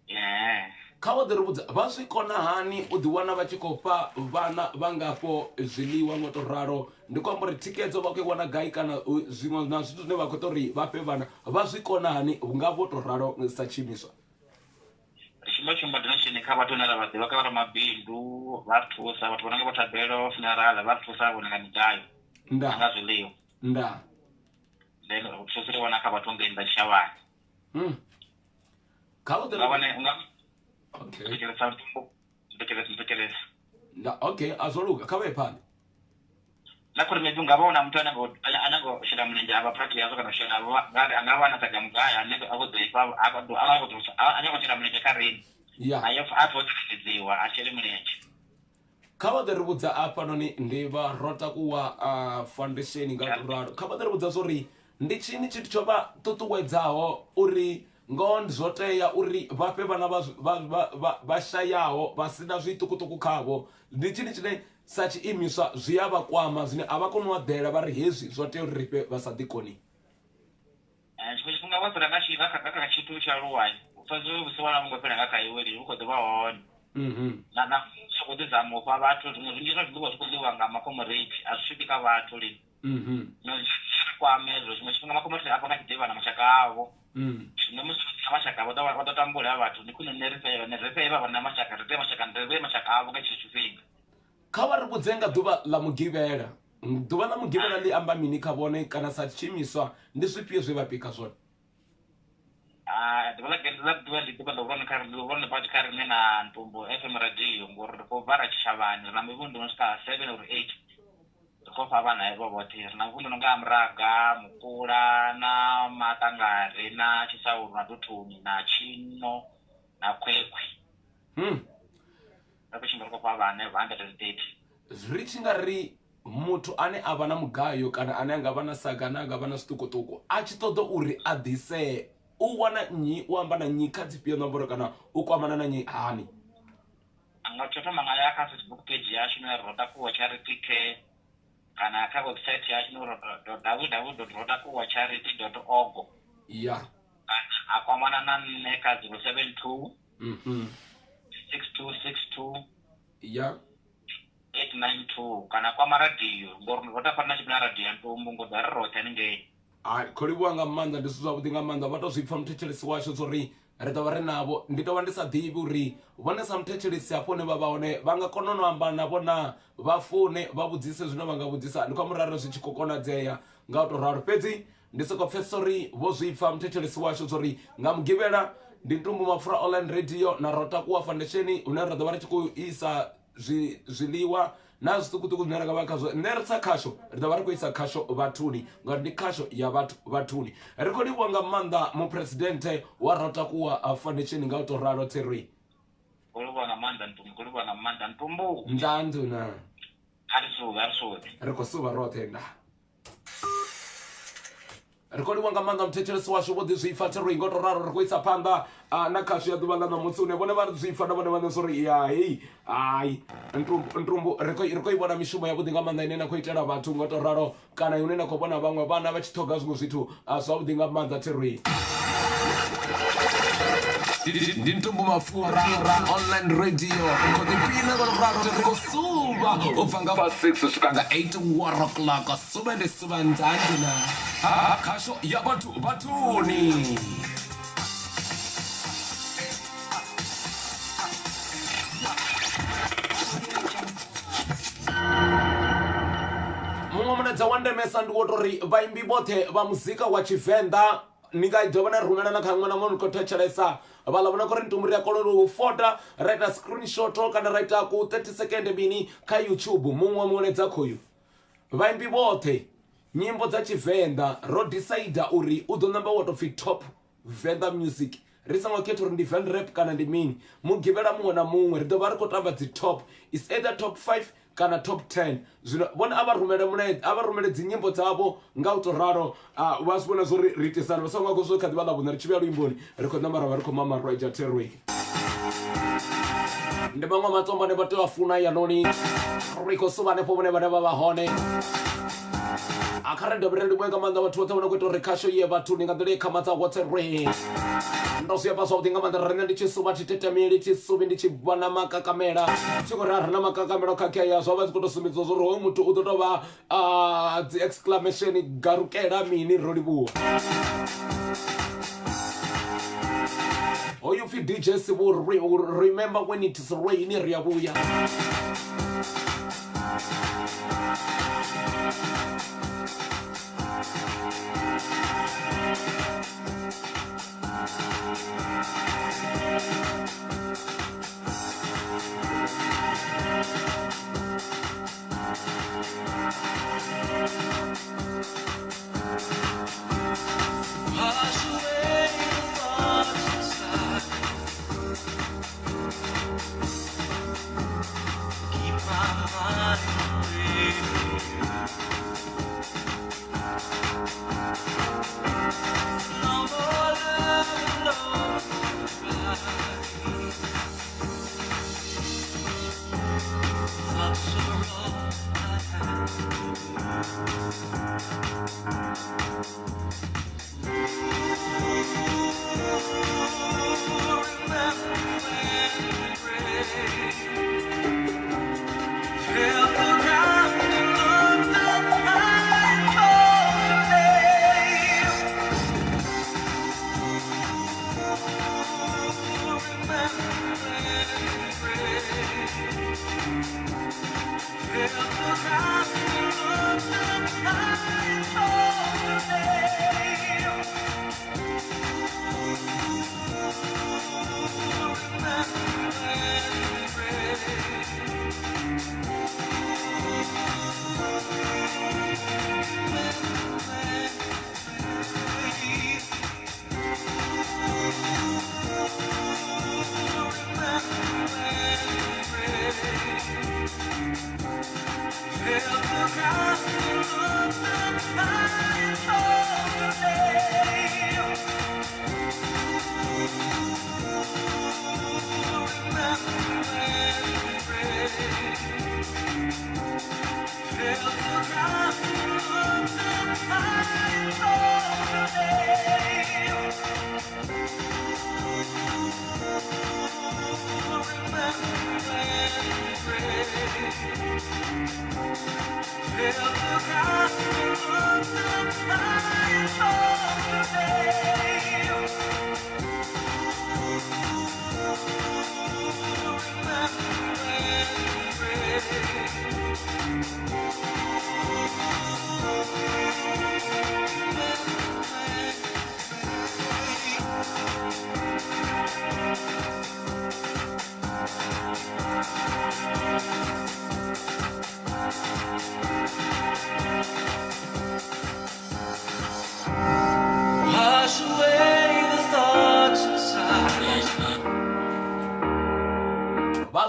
Yeah. Kawa derubudza vasvikona hani udiwana vachikopa vana vangapo ziliwa ngoto raro ndikwamba ri tikedzo vakwana gai kana zvimwe na zvithu zvine vakotori vape vana vasvikona hani ngavo to raro sachimiswa. Chimwe donation kava tonera vadiwa kava mabindu vathusa vathu vanenge vatabelo funeral vathusa vona ngidayo. Nda. Anga ziliwa. Nda. Then kusosiri wana kava tonge ndachavani. Kawa derubudza. Okay. Okay, azoluka kabe pale. Nakuri medunga bona mtu anango shida mlenja aba practice yazo kana shida ngari angawana taka mgaya anenge akodoipa akado anyango shida mlenja karini. Yeah. Ayo atwodziwa achele mlenja. Kaba derubudza apa noni ndiva Rotakuwa foundation ngakuraro. Kaba derubudza zori ndi chini chithu choba tutuwedzaho uri ngondi zvoteya uri vape vana vashayaho vasina zvitukutuku kavo ndi chini chine sachiimiswa zviya vakwama zvine avakoni wadhela vari hezvi zvoteya uri ripe vasadikoni. Chifunga wazira ngashika kaka chitu cha ruwai ufazo usiwana mungu pela ngakaiweli uko dvaona. Na sokodza mopa vathu zvimwe zvinjira zviduwa zvikudiwa ngamakomorate azvisvika vathu li. Kwamezvo zvimwe chifunga makomorate apana kideva na mashaka avo. Mashaka vatatambula vathu nikune nerefeva vana mashaka rete mashaka ndeve mashaka avo ngechifika. Kava ri kudzenga duva la mugivela. Duva la mugivela li amba mini kavone kana sachimiswa ndi swipie zvevapika zvona. Duva la duva li duva lovona kari lovona pati kari nena Ntombo FM radio ngori ko vara chishavani na mivundu nosika 7 or 8. Ko fa vana hebo vothi na mvundu nga Muraga Mukula na Matangari na Chisauru na Tuthuni na Chino na Kwekwe. Akuchimba ko fa vana 130. Zvichingari muthu ane avana mugayo kana ane anga vana saga na anga vana situkutuku achitodo uri adise u wana nyi u amba na nyi khadzipio nomboro kana u kwamana na nyi hani. Anga chota manga ya ka Facebook page ya Shino Rotakuwa Charity Care. Kana ka website ya www.rotakuwacharity.org. Yeah. Akwamana na neka 072 6262 yeah 892 kana kwa radio ngorno rotafana chipna radio Ntombo ngodara rota ninge. Kholiwanga manda ndisuzwa kuti ngamanda vatozvipfa muthethelesi washo zori reta vari navo nditova ndisadhivi uri vone samuthethelesi apo ne vavaone vanga kona no amba navo na vafune vavudzise zvino vanga vudzisa ndikwamuraro zvichikokonadzeya ngautoraro fedzi ndisokopfesa uri vozvipfa muthethelesi washo zori ngamugivela ndi Ntombo Mafura online radio na Rotakuwa foundation une rada vari chikuisa zviliwa na zvitukutuku zvine rakavakazvo neritsa khasho rida vari kuisa khasho vathuni ngati ndi khasho ya vathu vathuni rikodiwa nga manda mupresidente wa Rotakuwa foundation ngautoraro tseri Koliwa na manda Ntombo ndanduna hariso rikosuva rotenda rikodiwa nga manda muthethelesi washo vodi zvifa tseri ngautoraro rikuisa panda na khasho ya ḓuvha ḽa ṋamusi une vone vari zwifa na vone vane zori hai Ntombo riko ivona mishumo yavhuḓi nga maanḓa ine na khou itela vhathu nga to raro kana une na khou vhona vhaṅwe vhana vha tshi ṱhoga zwiṅwe zwithu zwavhuḓi nga maanḓa theri. Ndi Ntombo Mafura online radio kodipina koloraro rikosuva ubva nga pa 6 usvika nga 8 o'clock suva ndisuva ndzandina khasho ya vathu vathuni. Munedza wandemesa ndikotori vaimbi vothe va muzika wa Tshivenḓa ni nga dovha na rumela na kha ṅwana mwana ko thetshelesa vala vona ku ri ntumbu ri ya kona u fota raita screenshot kana raita ku 30 second mini kha YouTube muṅwe muonedza khoyu vaimbi vhoṱhe nyimbo dza Tshivenḓa ro decide uri u ḓo namba wa tou pfi top Venḓa music ri songo khetha uri ndi van rap kana ndi mini mugivhela muṅwe na muṅwe ri ḓo vha ri khou tamba dzi top is either top 5 kana top 10 zwino vhone a vha rumele dzi nyimbo dzavho nga u tou ralo vha zwi vhona zwori ri itisana vha songo khou zwo kha ḓivha ḽa vhuṋa ri tshi vhuya luimboni ri khou namba ra vha ri khou mamarwa ija terwek ndi maṅwe matombo ane vha tea u funa yanoni ri khou suva hanefho vhone vhane vha vha hone akharali ndovhera ndi vhoe nga maanḓa vhathu vhoṱhe vhona khou ita uri khasho ye vhathu ndi nga nḓila i khamadza wotsere ndo zwi amba zwavhuḓi nga maanḓa riṋe ndi tshi suva thitetemeli tshi suvi ndi tshi vha na makakamela tshi khou ri a ri na makakamelo khakhea zwa vha dzi khou tou sumbedza zwo uri hoyu muthu u ḓo tou vha dzi exclamation garukela mini ro livhuwa hoyu pfi DJ Sibu remember when it is rain ri a vhuya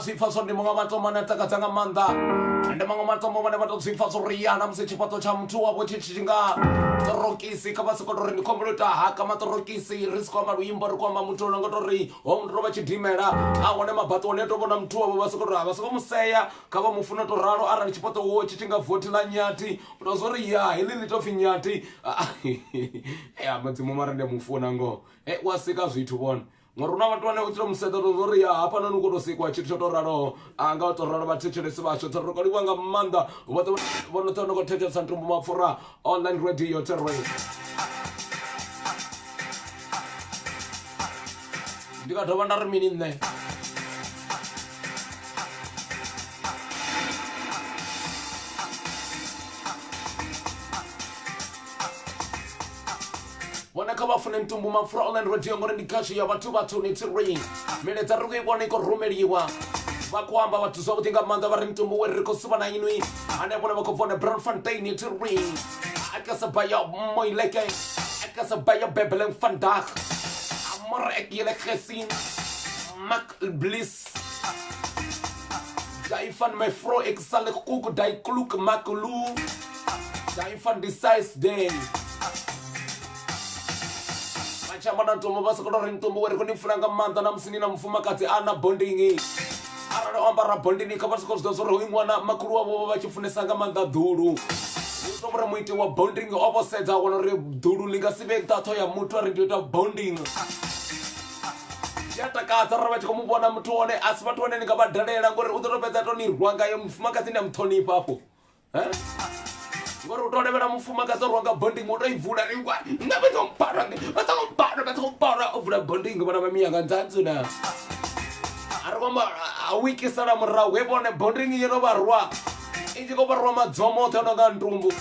zwipfa zwo ndi muṅwe matombo ane a takadza nga maanḓa ndi maṅwe matombo vhane vha tou zwipfa zwo riyana musi tshifhaṱo tsha muthu wavho tshi nga torokisi kha vha sokou tou ri ndi khombo ita haka matorokisi ri si khou amba luimbo ri khou amba muthu no ngo tou ri ho muthu tou vha tshidimela a wane mabaṱo one tou vhona muthu wavho vha sokou tou vha sokou musea kha vha mufuna tou ralo arali tshifhaṱo wo tshi nga vothi ḽa nyati u tou zwo ri ya heḽi ḽi tou pfhi nyati mudzimu mara ndi a mufuna ngoho wa sika zwithu vhona ngori una vhathu vhane u tshi tou musedza tou zwo ri ya hafhanoni u khou tou sikwa tshithu tsho tou raloho nga u tou ralo vhathetshelesi vhashu ri khou livhuwa nga maanḓa vhoṱhe vhono ṱo no khou thetshelesa ntumbu mapfura online radio terrain ndi nga dovha nda ri mini nṋe Wana kaba fune ntumbu mafura online radio ngore ndikashi ya batu ni tiri. Mene taruku ibona iko rumeliwa. Bakwamba watu zo kutinga manda bari ntumbu weriko suba na inui. Ane bona bakofona Brown Fontaine tiri. Akasa baya moileke. Akasa baya bebelen vandaag. Amor ek jullie gezien. Mac Bliss. Dai van mijn vrouw, ik zal het koken, dai kloek makelu. Dai van die size day. Macha mana tomo basa kono rintomo weri koni franga manda na msini na mfuma kati ana bondingi. Ara no ambara bondingi kabasa kono dozoro ingwana makulu wabo bachifunesanga manda duru. Usobra muite wa bonding opposite za wono re duru linga sibe tato ya mutu rindiota bonding. Yatakadza rava chikomubona mutone asi vatone nikabadhalela ngori utotopedza tonirwanga yo mufumakadzi nemutoni ipapo ngori utodevera mufumakadzi orwanga bonding utoivhura ringwa ngavetombara vatsombara ovhura bonding vana vamiyanga nzanzuna ari kwamba awikisana murau wevone bonding yenovarwa ichikovarwa madzomoto anonga ndumbu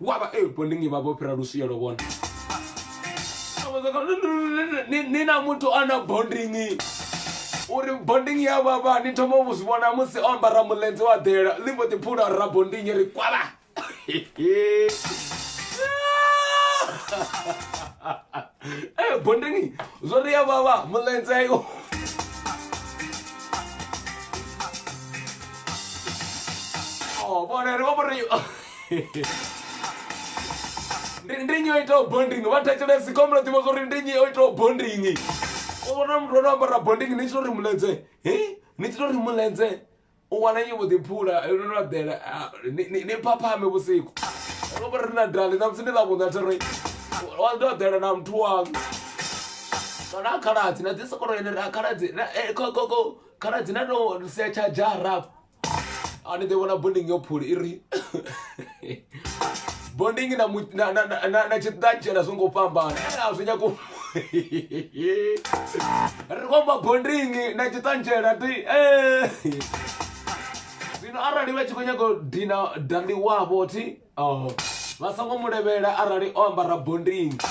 waba bondingi vavopera rusiya lovona nina muntu ana bondingi uri bondingi yavava nitomovuzvivona musi ambara mulenzi wa dhera limbotipfuura ra bondingi ri kwava bondingi zvori yavava mulenzi ayo bona ri vavori ndinyoita bonding vatachira sikomra tiva zori ndinyoita bonding ona mntu anoambara bonding nichitori mulenze nichitori mulenze uwana nyivotipfuura inoradhera nepapame vusiku rovori rina dhali namsindilavunatiri wandodhera na mtu wangu kana akaradzi nadisokonoeneri akaradzi karadzi nanosechajarap ani ndivona bonding yopfuri iri bonding na chitanchera zvingopambana hazvinyako rikomba bonding na chitanchera ti zvino arali vachikonyakodhina dhandi wavo ti vasangomurevera arali oambara bonding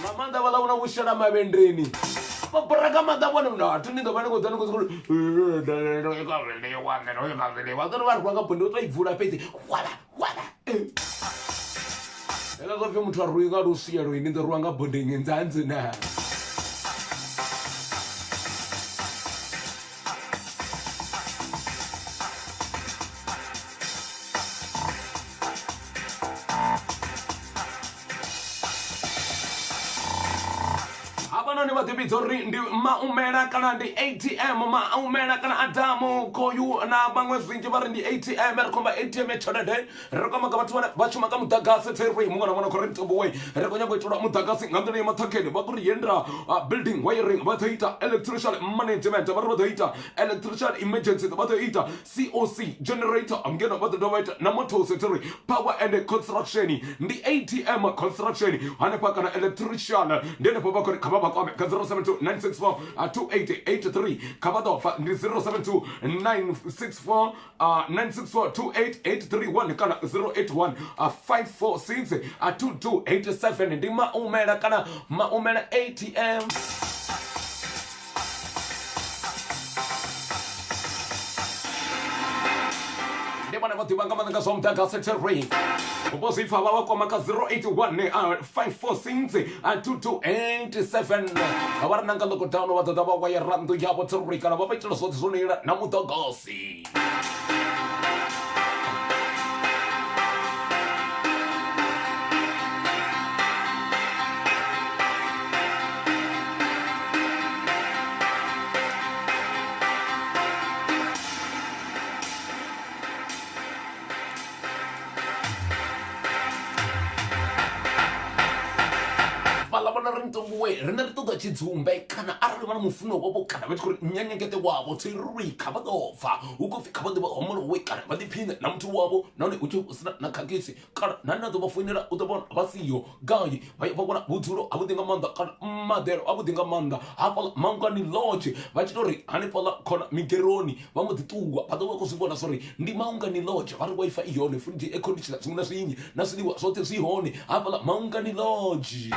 mamanda valavuna vushana mavendreni Paparaka madavona na tunindo vane kuzana kuzulu vadoro vari kwanga bondo toivhura pete wala ela zvafe muthu arwinga rusiya rwini ndo rwanga bondingi nzanzi na Zori ndi maumela kana ndi ATM maumela kana Adamu koyu na bangwe zinji vari ndi ATM rikomba ATM echonede rikoma kabatu vachuma ka mudagasi tiri mungana mwana kore mtombo we rikonya kuitora mudagasi ngandini ya matakeni vakuri yendra building wiring vataita electrical management vari vataita electrical emergency vataita COC generator amgena vatatovaita na motors tiri power and construction ndi ATM construction hanepa kana electrician ndenepo vakuri kababa kwame 072-964-2883 Kabadova 072-964-964-28831 kana 081-546-2287 ndi maumela kana maumela ATM ndibana vatibanga madanga somdagase tiri Uposifa wawa kwa maka 081-546-2287 Awara nanga loko down watadaba wa ya randu yabo tiri kana wapaitila soti zonera na mudagasi ntombo we rena ri ṱoḓa tshidzumbe kana arali vha na mufuno wavho kana vha tshi khou ri nyanyekete wavho tsirui kha vha ḓo fa hu khou pfi kha vha ḓe vha homolo we kana vha ḓiphine na muthu wavho nahone u tshi sina na khakhisi kana nani na ḓo vha foinela u ḓo vhona vha siho gai vha vhona vhudzulo havhuḓi nga maanḓa kana maḓelo avhuḓi nga maanḓa hafhaḽa Mangani Lodge vha tshi tou ri hanefhaḽa khona migeroni vha mbo ḓi ṱuwa vha ḓo vha khou zwi vhona sorry ndi Mangani Lodge vha ri Wi-Fi i hone futhi air conditioner zwiṅwe na zwinzhi na zwiḽiwa zwoṱhe zwi hone hafhaḽa Mangani Lodge.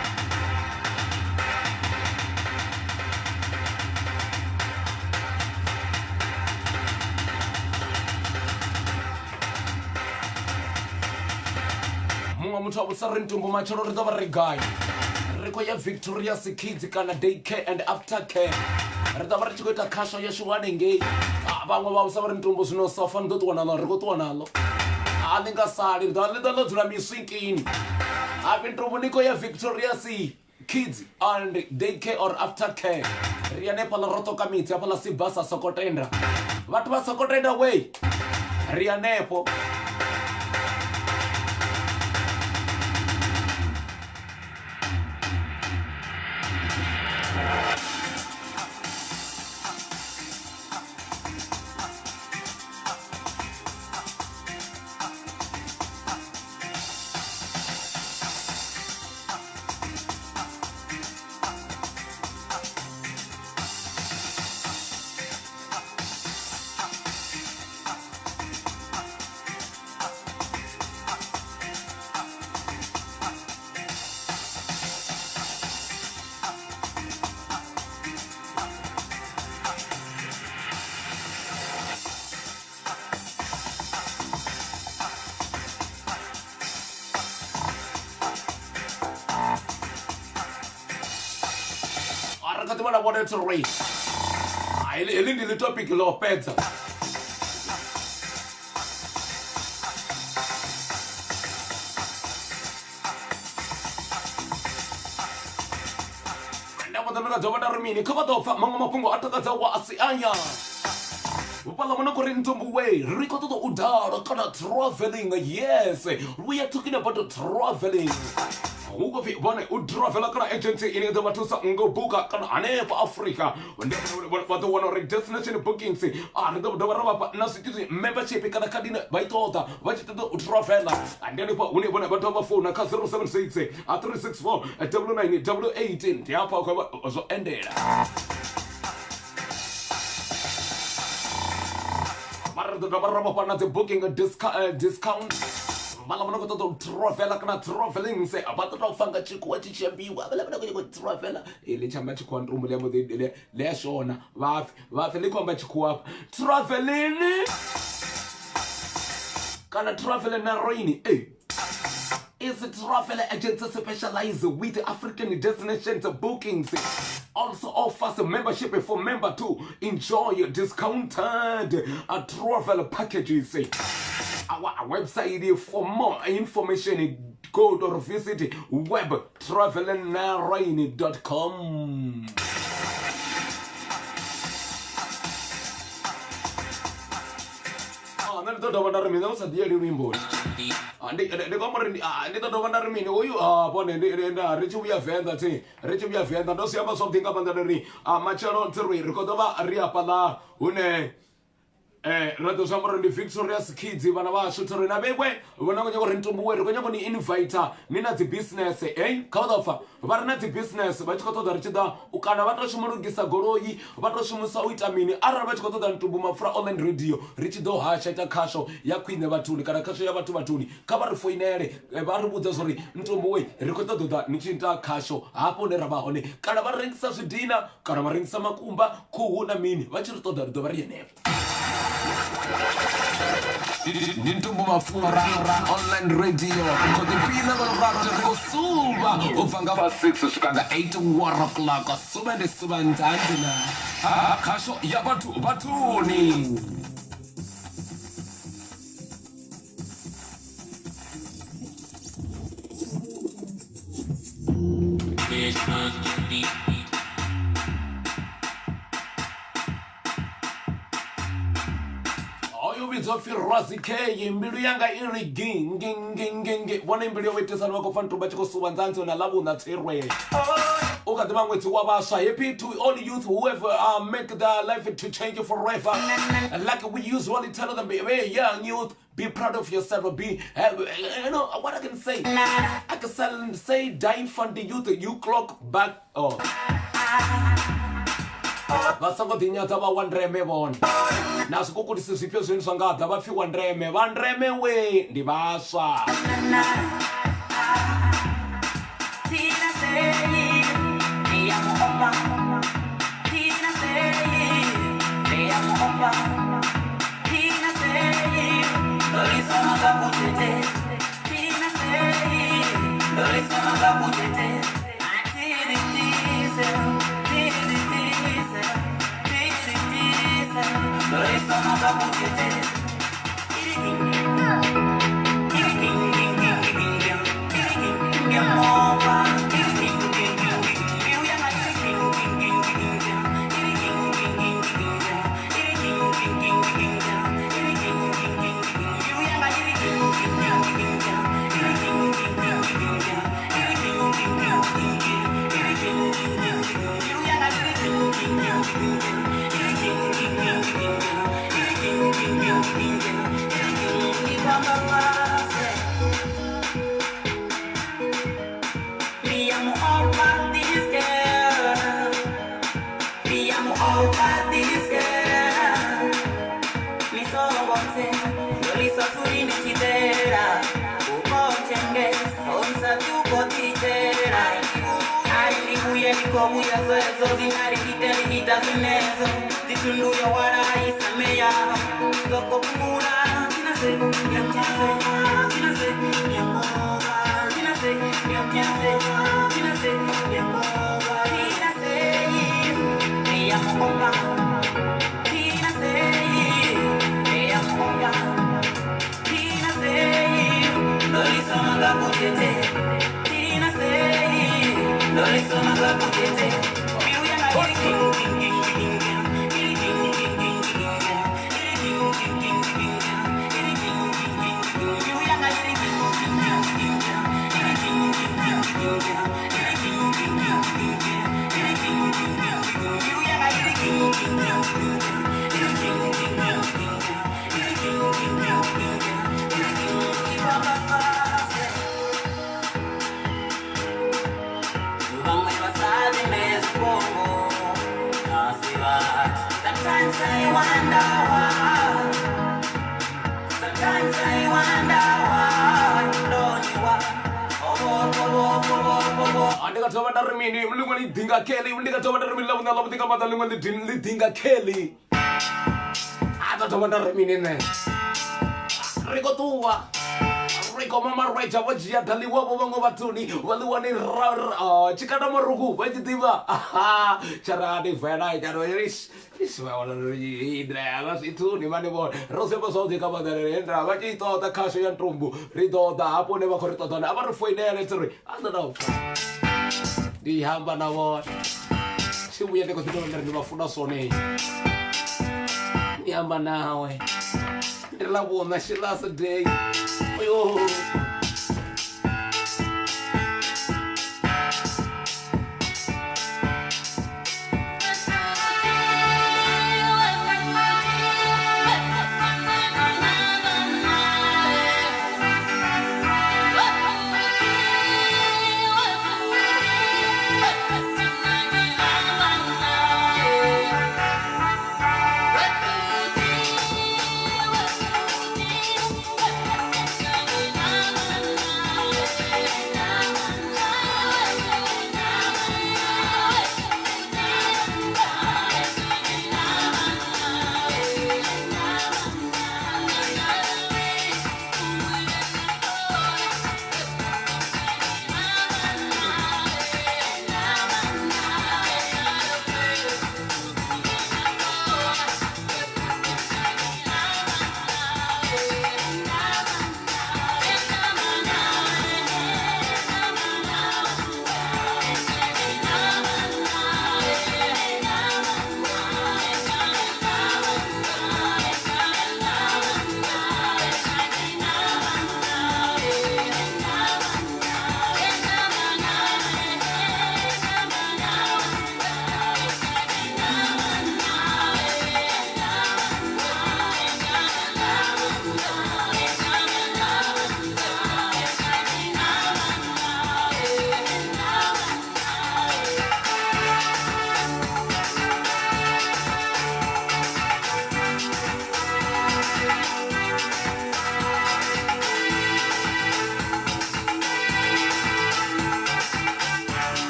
Munga muthu a vhusa ri ntombo matshelo ri ḓo vha ri gai ri khou ya Victoria's Kids kana day care and after care ri ḓo vha ri tshi khou ita khasho yashu hanengei vhaṅwe vha vhusa vha ri ntombo zwino sa fani ḓo ṱuwa naḽo ri khou ṱuwa naḽo a ḽi nga sali ri ḓo ḽo dzula miswinkini hafi ntombo ni khou ya Victoria's Kids and day care or after care ri hanefhaḽa ro ṱoka mitsi hafhaḽa Sibasa Sokotenda vhathu vha Sokotenda we ri hanefho. Kati vana vona it's a race hili ndi topic lo peta ndabo ḓa dzova ta rimini kha vha ḓo pfa maṅwe mafhungo a takadza wa asi aya vhupala mona kuri ntombo way ri khou ṱoḓa u dala kana traveling yes we are talking about traveling hu khou pfi vhone u travela kana agency ine ḓo vha thusa ngo buka kana hanefha Africa vha ḓo wana uri destination bookings ri ḓo dovha ra vhafha na zwithu zwi membership kana khadine vha i ṱoḓa vha tshi ṱoḓa u travela and hanefha hune vhone vha dovha founa kha 076 364 9988 ndi hafha khou zwo endela mara ḓo dovha ra vhafha na dzi booking discount mala mona khou ṱoḓa u travela kana traveling se vha ṱoḓa u fanga tshikhuwa tshi tshambiwa vha vha khou travela ḽi tshamba tshikhuwa ntumbu ḽi mbo ḽi a shona vhafi ḽi khou amba tshikhuwa traveling kana traveling na rain is a travel agency specialized with African destinations bookings. Also offers a membership for member to enjoy discounted travel packages. Our website for more information go to visit webtravelnarain.com. Nani ḓo dovha nda ri mini u sa ḓiyeli luimbo ndi khou amba uri ndi ḓo dovha nda ri mini uyu vhone ri tshi vhuya venḓa ndo si amba zwavhuḓi nga maanḓa ri matshelo ri khou ḓo vha ri hafhaḽa hune ra ḓo zwi amba uri ndi Victoria's Kids vhana vhashu thori na vhekwe vhona khou nyaga uri ntombuwe ri khou nyaga ni invite ni na dzi business kha vha ḓo pfa vha ri na dzi business vha tshi khou ṱoḓa ri tshi ḓa u kana vha tou shuma lugisa goloi vha tou shumisa u ita mini arali vha tshi khou ṱoḓa ntumbu mapfura online radio ri tshi ḓo hasha ita khasho ya khwine vhathuni kana khasho ya vhathuni kha vha ri foinele vha ri vhudza zwa uri ntombuwe ri khou ṱoḓa u ḓa ni tshi ita khasho hafho hune ra vha hone kana vha rengisa zwidina kana vha rengisa makumba khuhu na mini vha tshi ri ṱoḓa ri ḓo vha ri henefho. Nintumbu mafura online radio kodipina kolorado kosuba ufanga fa 6 swika 8 o'clock suba ndi suba ntanzi na khasho ya bathuni of Rosie K, Mbilianga Iri Ging, one in Billy Waitress and Wako Fan to Bachiko Subanzanto and Alabu, that's here way. Okay, the man with Wabasha, happy to all youth, whoever make their life to change you forever. And like we usually tell them, hey, young youth, be proud of yourself, be, you know, what I can say. I can say, die from the youth, you clock back, oh. Vasako tinyata ba wandreme bon nasuku kuti sipyo zvinhu zvangabva vafi vandreme we ndivasva Kelly. I don't want to remain in there. Rico Tuva. Rico Mama Raja, what you have done, what Batuni, well, the one in Chicana Marugu, where did you? Aha, Charadi, Fena, Garois. This one already there. It too, the money board. Rosebo Soti Cabada, what he thought the Cassia and Trumbu, Rido, the Apo never correct on our foot there. I don't know. The Hamban Award. She we had to go to the Funasone. Yamba now. The love one, she last a day. Oh.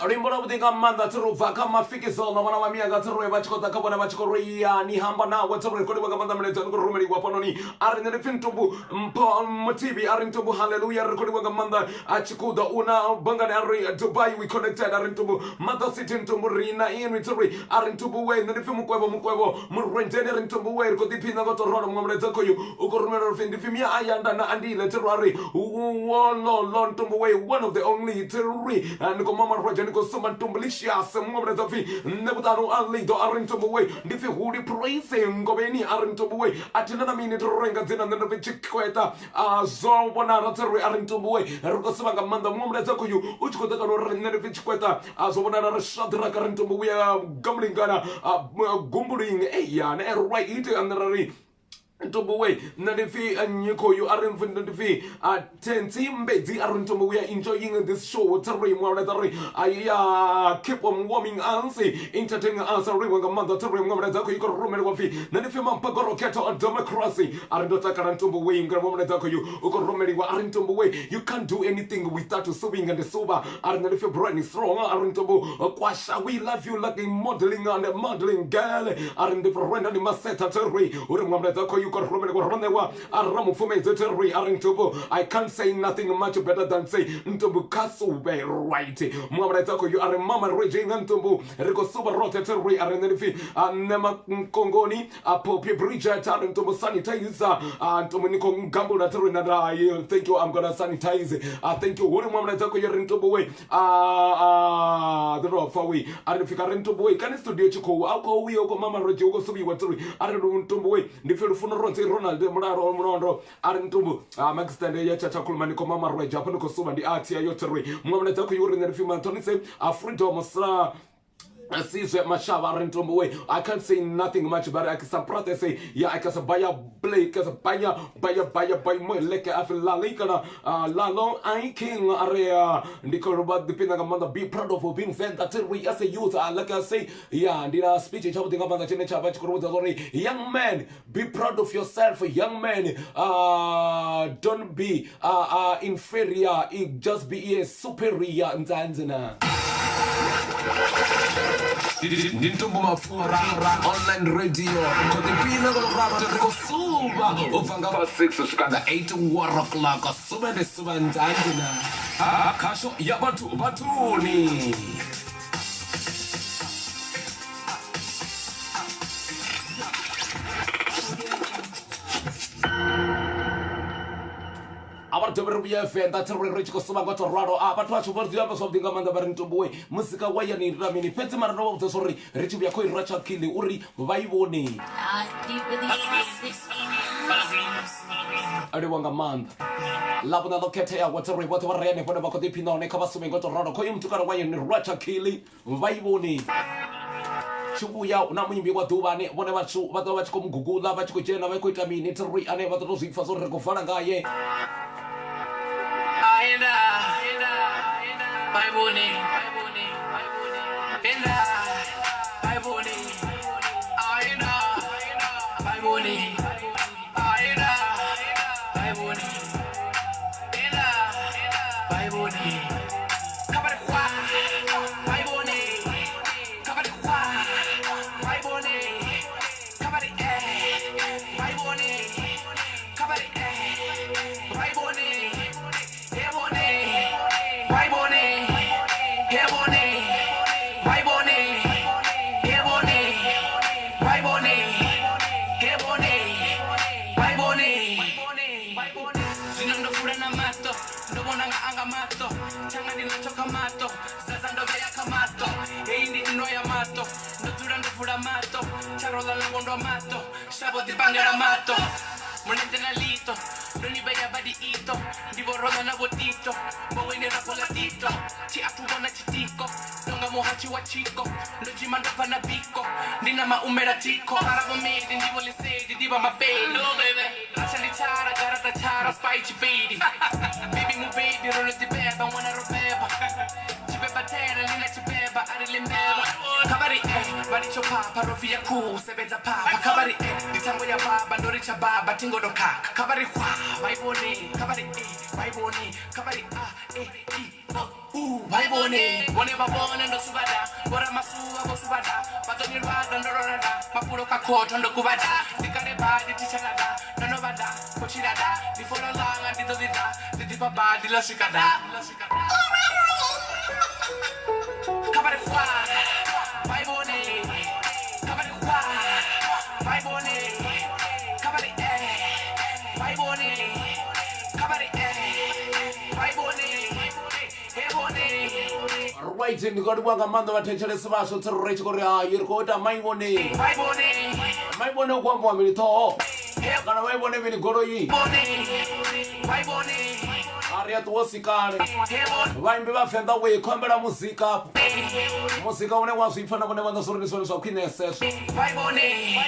rimbona butinga manda turuva kama fiki zona wana mamia gaturwe bachikota kabona bachikoria ni hamba na waturwe kodi wagamanda mleto ngurumeli wapononi arinere fintumbu mtibi arintumbu hallelujah kodi wagamanda achikuda una bangane ari Dubai we connected arintumbu mother city ntumbu rina in turi arintumbu we nere fimu kwebo murrenjene arintumbu we kodi pina gotorona mleto koyu ukurumero findi fimia ayanda na andile terari lo ntumbu we one of the only terri and ko mama roja ni ko suma tumbulisha semwa mtafi nebutano alido arintumbu we ndifi hudi praise ngobeni arintumbu we atina na mini renga zina nende chikweta zo bona rateri arintumbu we ruko suma ngamanda mumleta kuyu uchikota kano nende chikweta zo bona na shadra arintumbu we gamlingana gumbuling ya na right ite anarari ntombo we nadifi anyiko you aren't nadifi tenti mbedi aren't we are enjoying this show tari mwana tari keep on warming us entertaining us riwanga manda tari mwana zako yuko rumeli wafi nadifi mampagoro keto democracy arendota karantombo we ngara mwana zako you uko rumeli wa arentombo we you can't do anything without subbing and sober arendifi brand strong arentombo kwasha we love you like a modeling and a modeling girl arendifi renda ni maseta tari ure mwana zako I can't say nothing much better than say Ntumbu Kasube right. Mwamratako you are mama raging Ntumbu Rico Super Rotetary Arenfi Nema Kongoni Popi Bridget Ntumbu sanitizer Antominiko Gambo Natari. Thank you, I'm gonna sanitize. Thank you. What Mwamratako you're Ntumbu way the rough away. Arifika Ntumbu way. Can studio Chico? I'll call we Oko Mama Rojo Subi Watari. I don't Ntumbu way. The Philipino Ronald Muraro Murondo Arentumbu Maxtende Yacha Kulmani Komama Roy Japan Kosuma the Atia Yotari Mwamnatako Yurin and Fiman say Afrido Mosra I see Mashava Rentumbu way. I can't say nothing much about it. I can say, yeah, I can say buy Blake, I can buy more like I feel la likana la long I king area Nicola depending on be proud of being fed that we as a youth like I say, yeah, and I speech something about the Chinese young man, be proud of yourself, young man, don't be inferior, just be a superior in Tanzania. Nintumbu mafura online radio kodipina kolorado kosuba ufanga pa 6 ushikanda 8 1 o'clock suba ndandina kasho ya batuni Our WBF that's a rich customer got a rado. But watch about the others of the Gamanda Barinto boy. Musika Wayani Ramini Petimarno, the sorry, Richie Yakoi Racha Kili Uri, Vaivoni. Ariwanga Mand. Labana Loketea, whatever Rene, whatever Codipino, Nekabasumi got a rado. Koyum took away in Racha Kili, Vaivoni. Chubuya, Namimbi, what do I whatever to what the watch come Google, Lavach Kujena, Vakuitami, Nitari, and ever to Rosi for Rekofanaga. Sabo di bangera mato, monete nalito, non i bella badito, di borroda na botito, bowene rapolatito, ti atubona chitiko, nonga mohachi wa chico, lo jimanda pana biko, dina ma umeratiko, arabo made, ndi vole sedi, di ba ma baby, no baby, rachali chara, garata chara, spicy baby, baby mu baby, rono di beba, wana robeba, chibeba tera, nina chibeba, arilimeba, kabari bari cho papa, rofia cool, sebeza papa, kabari ditango ya baba, ndori cha baba, tingo do kaka, kabari kwa, vaibone, kabari vaibone, kabari vaibone. Bone babone ndo subada bora masuwa bo subada batoni rwada ndo rorada mapulo kakoto ndo kubada dikare badi tichalada no bada kochirada before langa didodida didipa badi lo shikada kabare kwa vai bone kabare kwa vai bone kabare vai bone kabare vai bone he bone right in God wanga mando watechele sibasho tsirure chikori ha yirikota maibone maibone kwambo milito kana maibone vini goroyi Aria tuosikane vaimbi vafenda we kombela muzika une wazifana vone vandasorenisoni swa kwineseso bone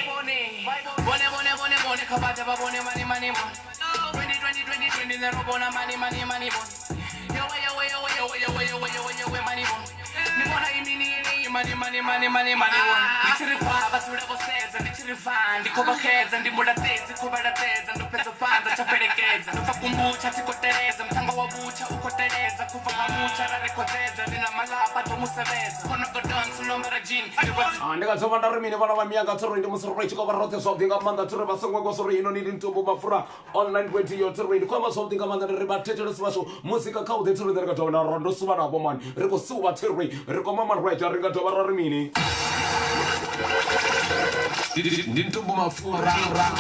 kabata babone mani 20 nerobona mani money money yo money nibona imini money nichiripa basura boseza nichiriva ndikobaheza ndimudateze kubadateza ndopeza panza chaperekeza ndofakumbucha tikotereza mtanga wabucha ukotereza kuva hamucha rarekozeza nina malapa tomuseveza konogodonsu nombera jini ndikazova ndarimini vana vamiyanga tsiroi ndimusiroi chikovarote swabdinga manda tsiri vasongwa kosori ino nidi ntumbu mafura online 20 yo tsiroi ndikwama swabdinga manda ndirivatechele sivasho musika kaude tsiri ndirikatova rondo suva navo mani rikusuva tsiroi rikomamaraita ringatova rarimini ndintumbu mafura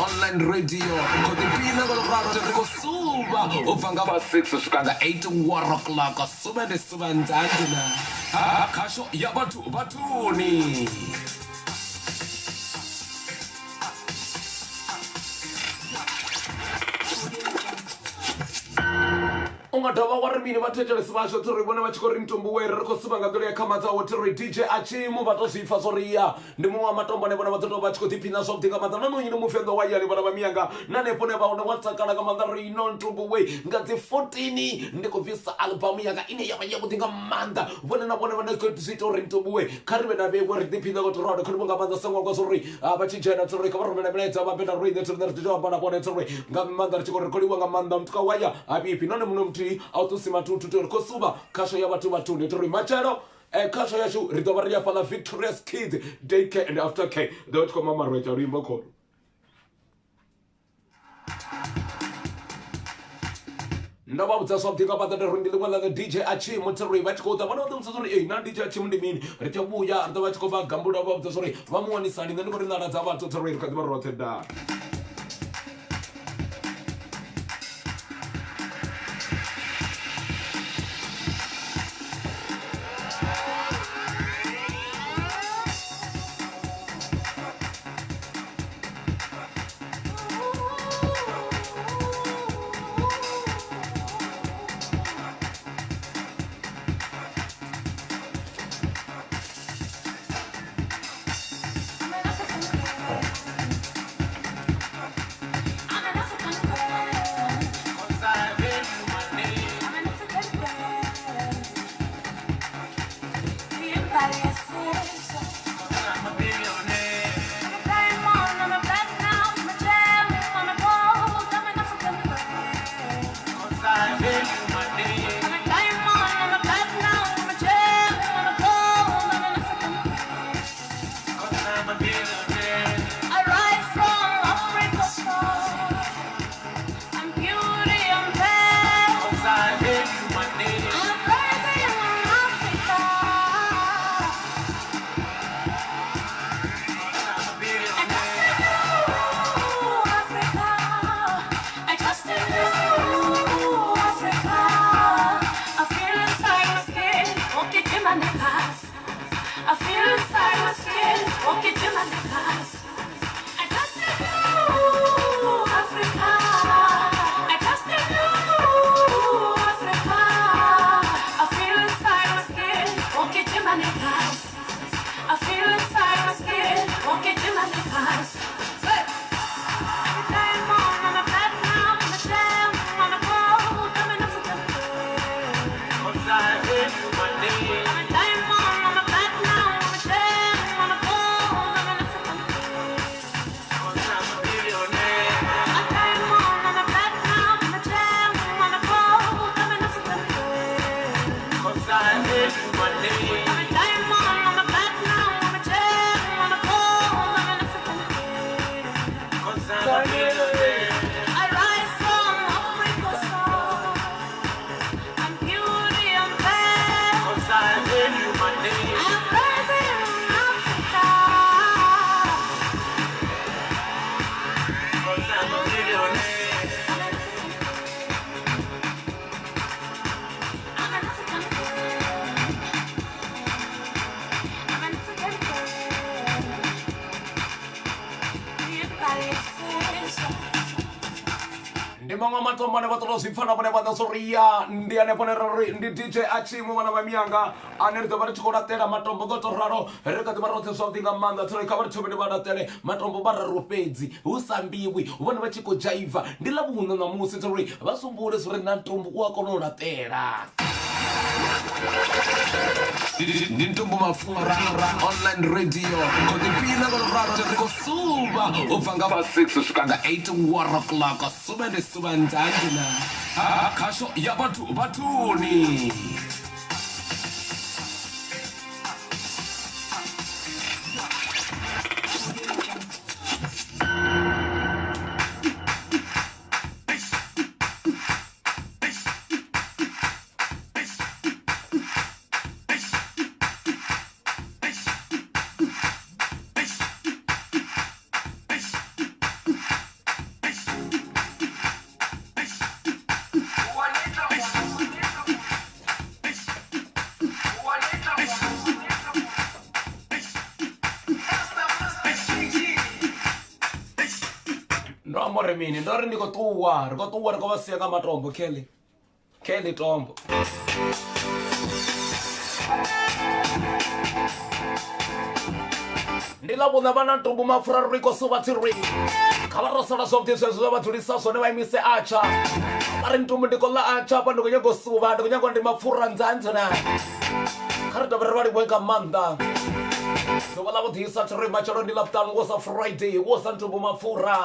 online radio kodipina kolorado rikusuva ufanga va 6 usvikanga 8 war o'clock suva ndisuva nzandina akasho yabatuni ungadova warimini vatechele sivasho tsiri vona vachikori mutombo weri rikosiva ngatolo yakamadzawo tiri dj achimu vatozvifa zvoriya ndimwe wamatombo nevona vatotova vachikotipina zvakudinga madza nanonyini mufendo wayani vana vamiyanga nanepo nevaona watsakana kamanda rino mutombo we ngadzi 14 ndikubvisa albamu yanga ine yava yakudinga manda vona navona vanazvitori mutombo we karive navewe ritipinda kotorado kunivonga madza sangwa kwazori vachijana tsiri kavaromena minaidza vapenda roine tsiri narititoambana kona tsiri ngamanda richikorikoliwa ngamanda mtuka waya avipi none muno mtu autosima tututori kosuva kasho yavatu vatune tori machero kasho yashu ritova riyafala Victorious Kids Daycare and Aftercare .com rimbo kono ndavabudza swabdinga vatadarindiliwala the DJ Achimu tsiri vachikota vanavatamisasori na DJ Achimu ndimini richavuya rita vachikova gambula vabudza sori vamuwanisani nendikorinara vatu tsiri rikativa roteda 'Cause I hate you, my name. I'm a diamond, I'm a platinum, I'm a gem, I'm a gold, I'm an African queen. 'Cause I'm a millionaire. I rise from Africa soul. I'm beauty, I'm fair. 'Cause I hate you, my name. I'm rising in Africa. 'Cause I'm a millionaire. Ndimanga matomane vatolosifana vane vadasoria ndiane ponerori ndi DJ Achimu vana va mianga ane ri ḓo vha ri tshi khou laṱela matombo ngo to ralo ri kha ḓi vha roṱhe zwavhuḓi nga maanḓa tsole kha vha ri thomeni vha laṱele matombo vhararu fhedzi hu sa mbiwi vhone vha tshi khou dzhaiva ndi ḽa vhuṋa ṋamusi tsori vha sumbule zwori na ntombo u a kona u laṱela ndi ntombo mafura online radio kodipina kolorado ri khou suva u bva nga va 6 u swika nga 8 o'clock suba ndi suba ndzangi na khasho ya vhathu vhathuni ndo amore mini ndo ri ndi khou ṱuwa ri khou ṱuwa ri khou vha sia nga matombo Kelly tombo ndi ḽa vhuṋa vha na ntombo mapfura ri khou suva tsiri kha vha ro sala zwavhuḓi zwezwo zwa vha dzulisa zwone vha imise atsha vha ri ntombo ndi khou ḽa atsha hafha ndi khou nyaga u suva ndi khou nyaga ndi mapfura ndzandzana kha ri dovhe ri vha livhoe nga maanḓa ḓuvha ḽa vhuḓisa tsiri matshelo ndi ḽavhuṱanu wo sa Friday wo sa ntombo mapfura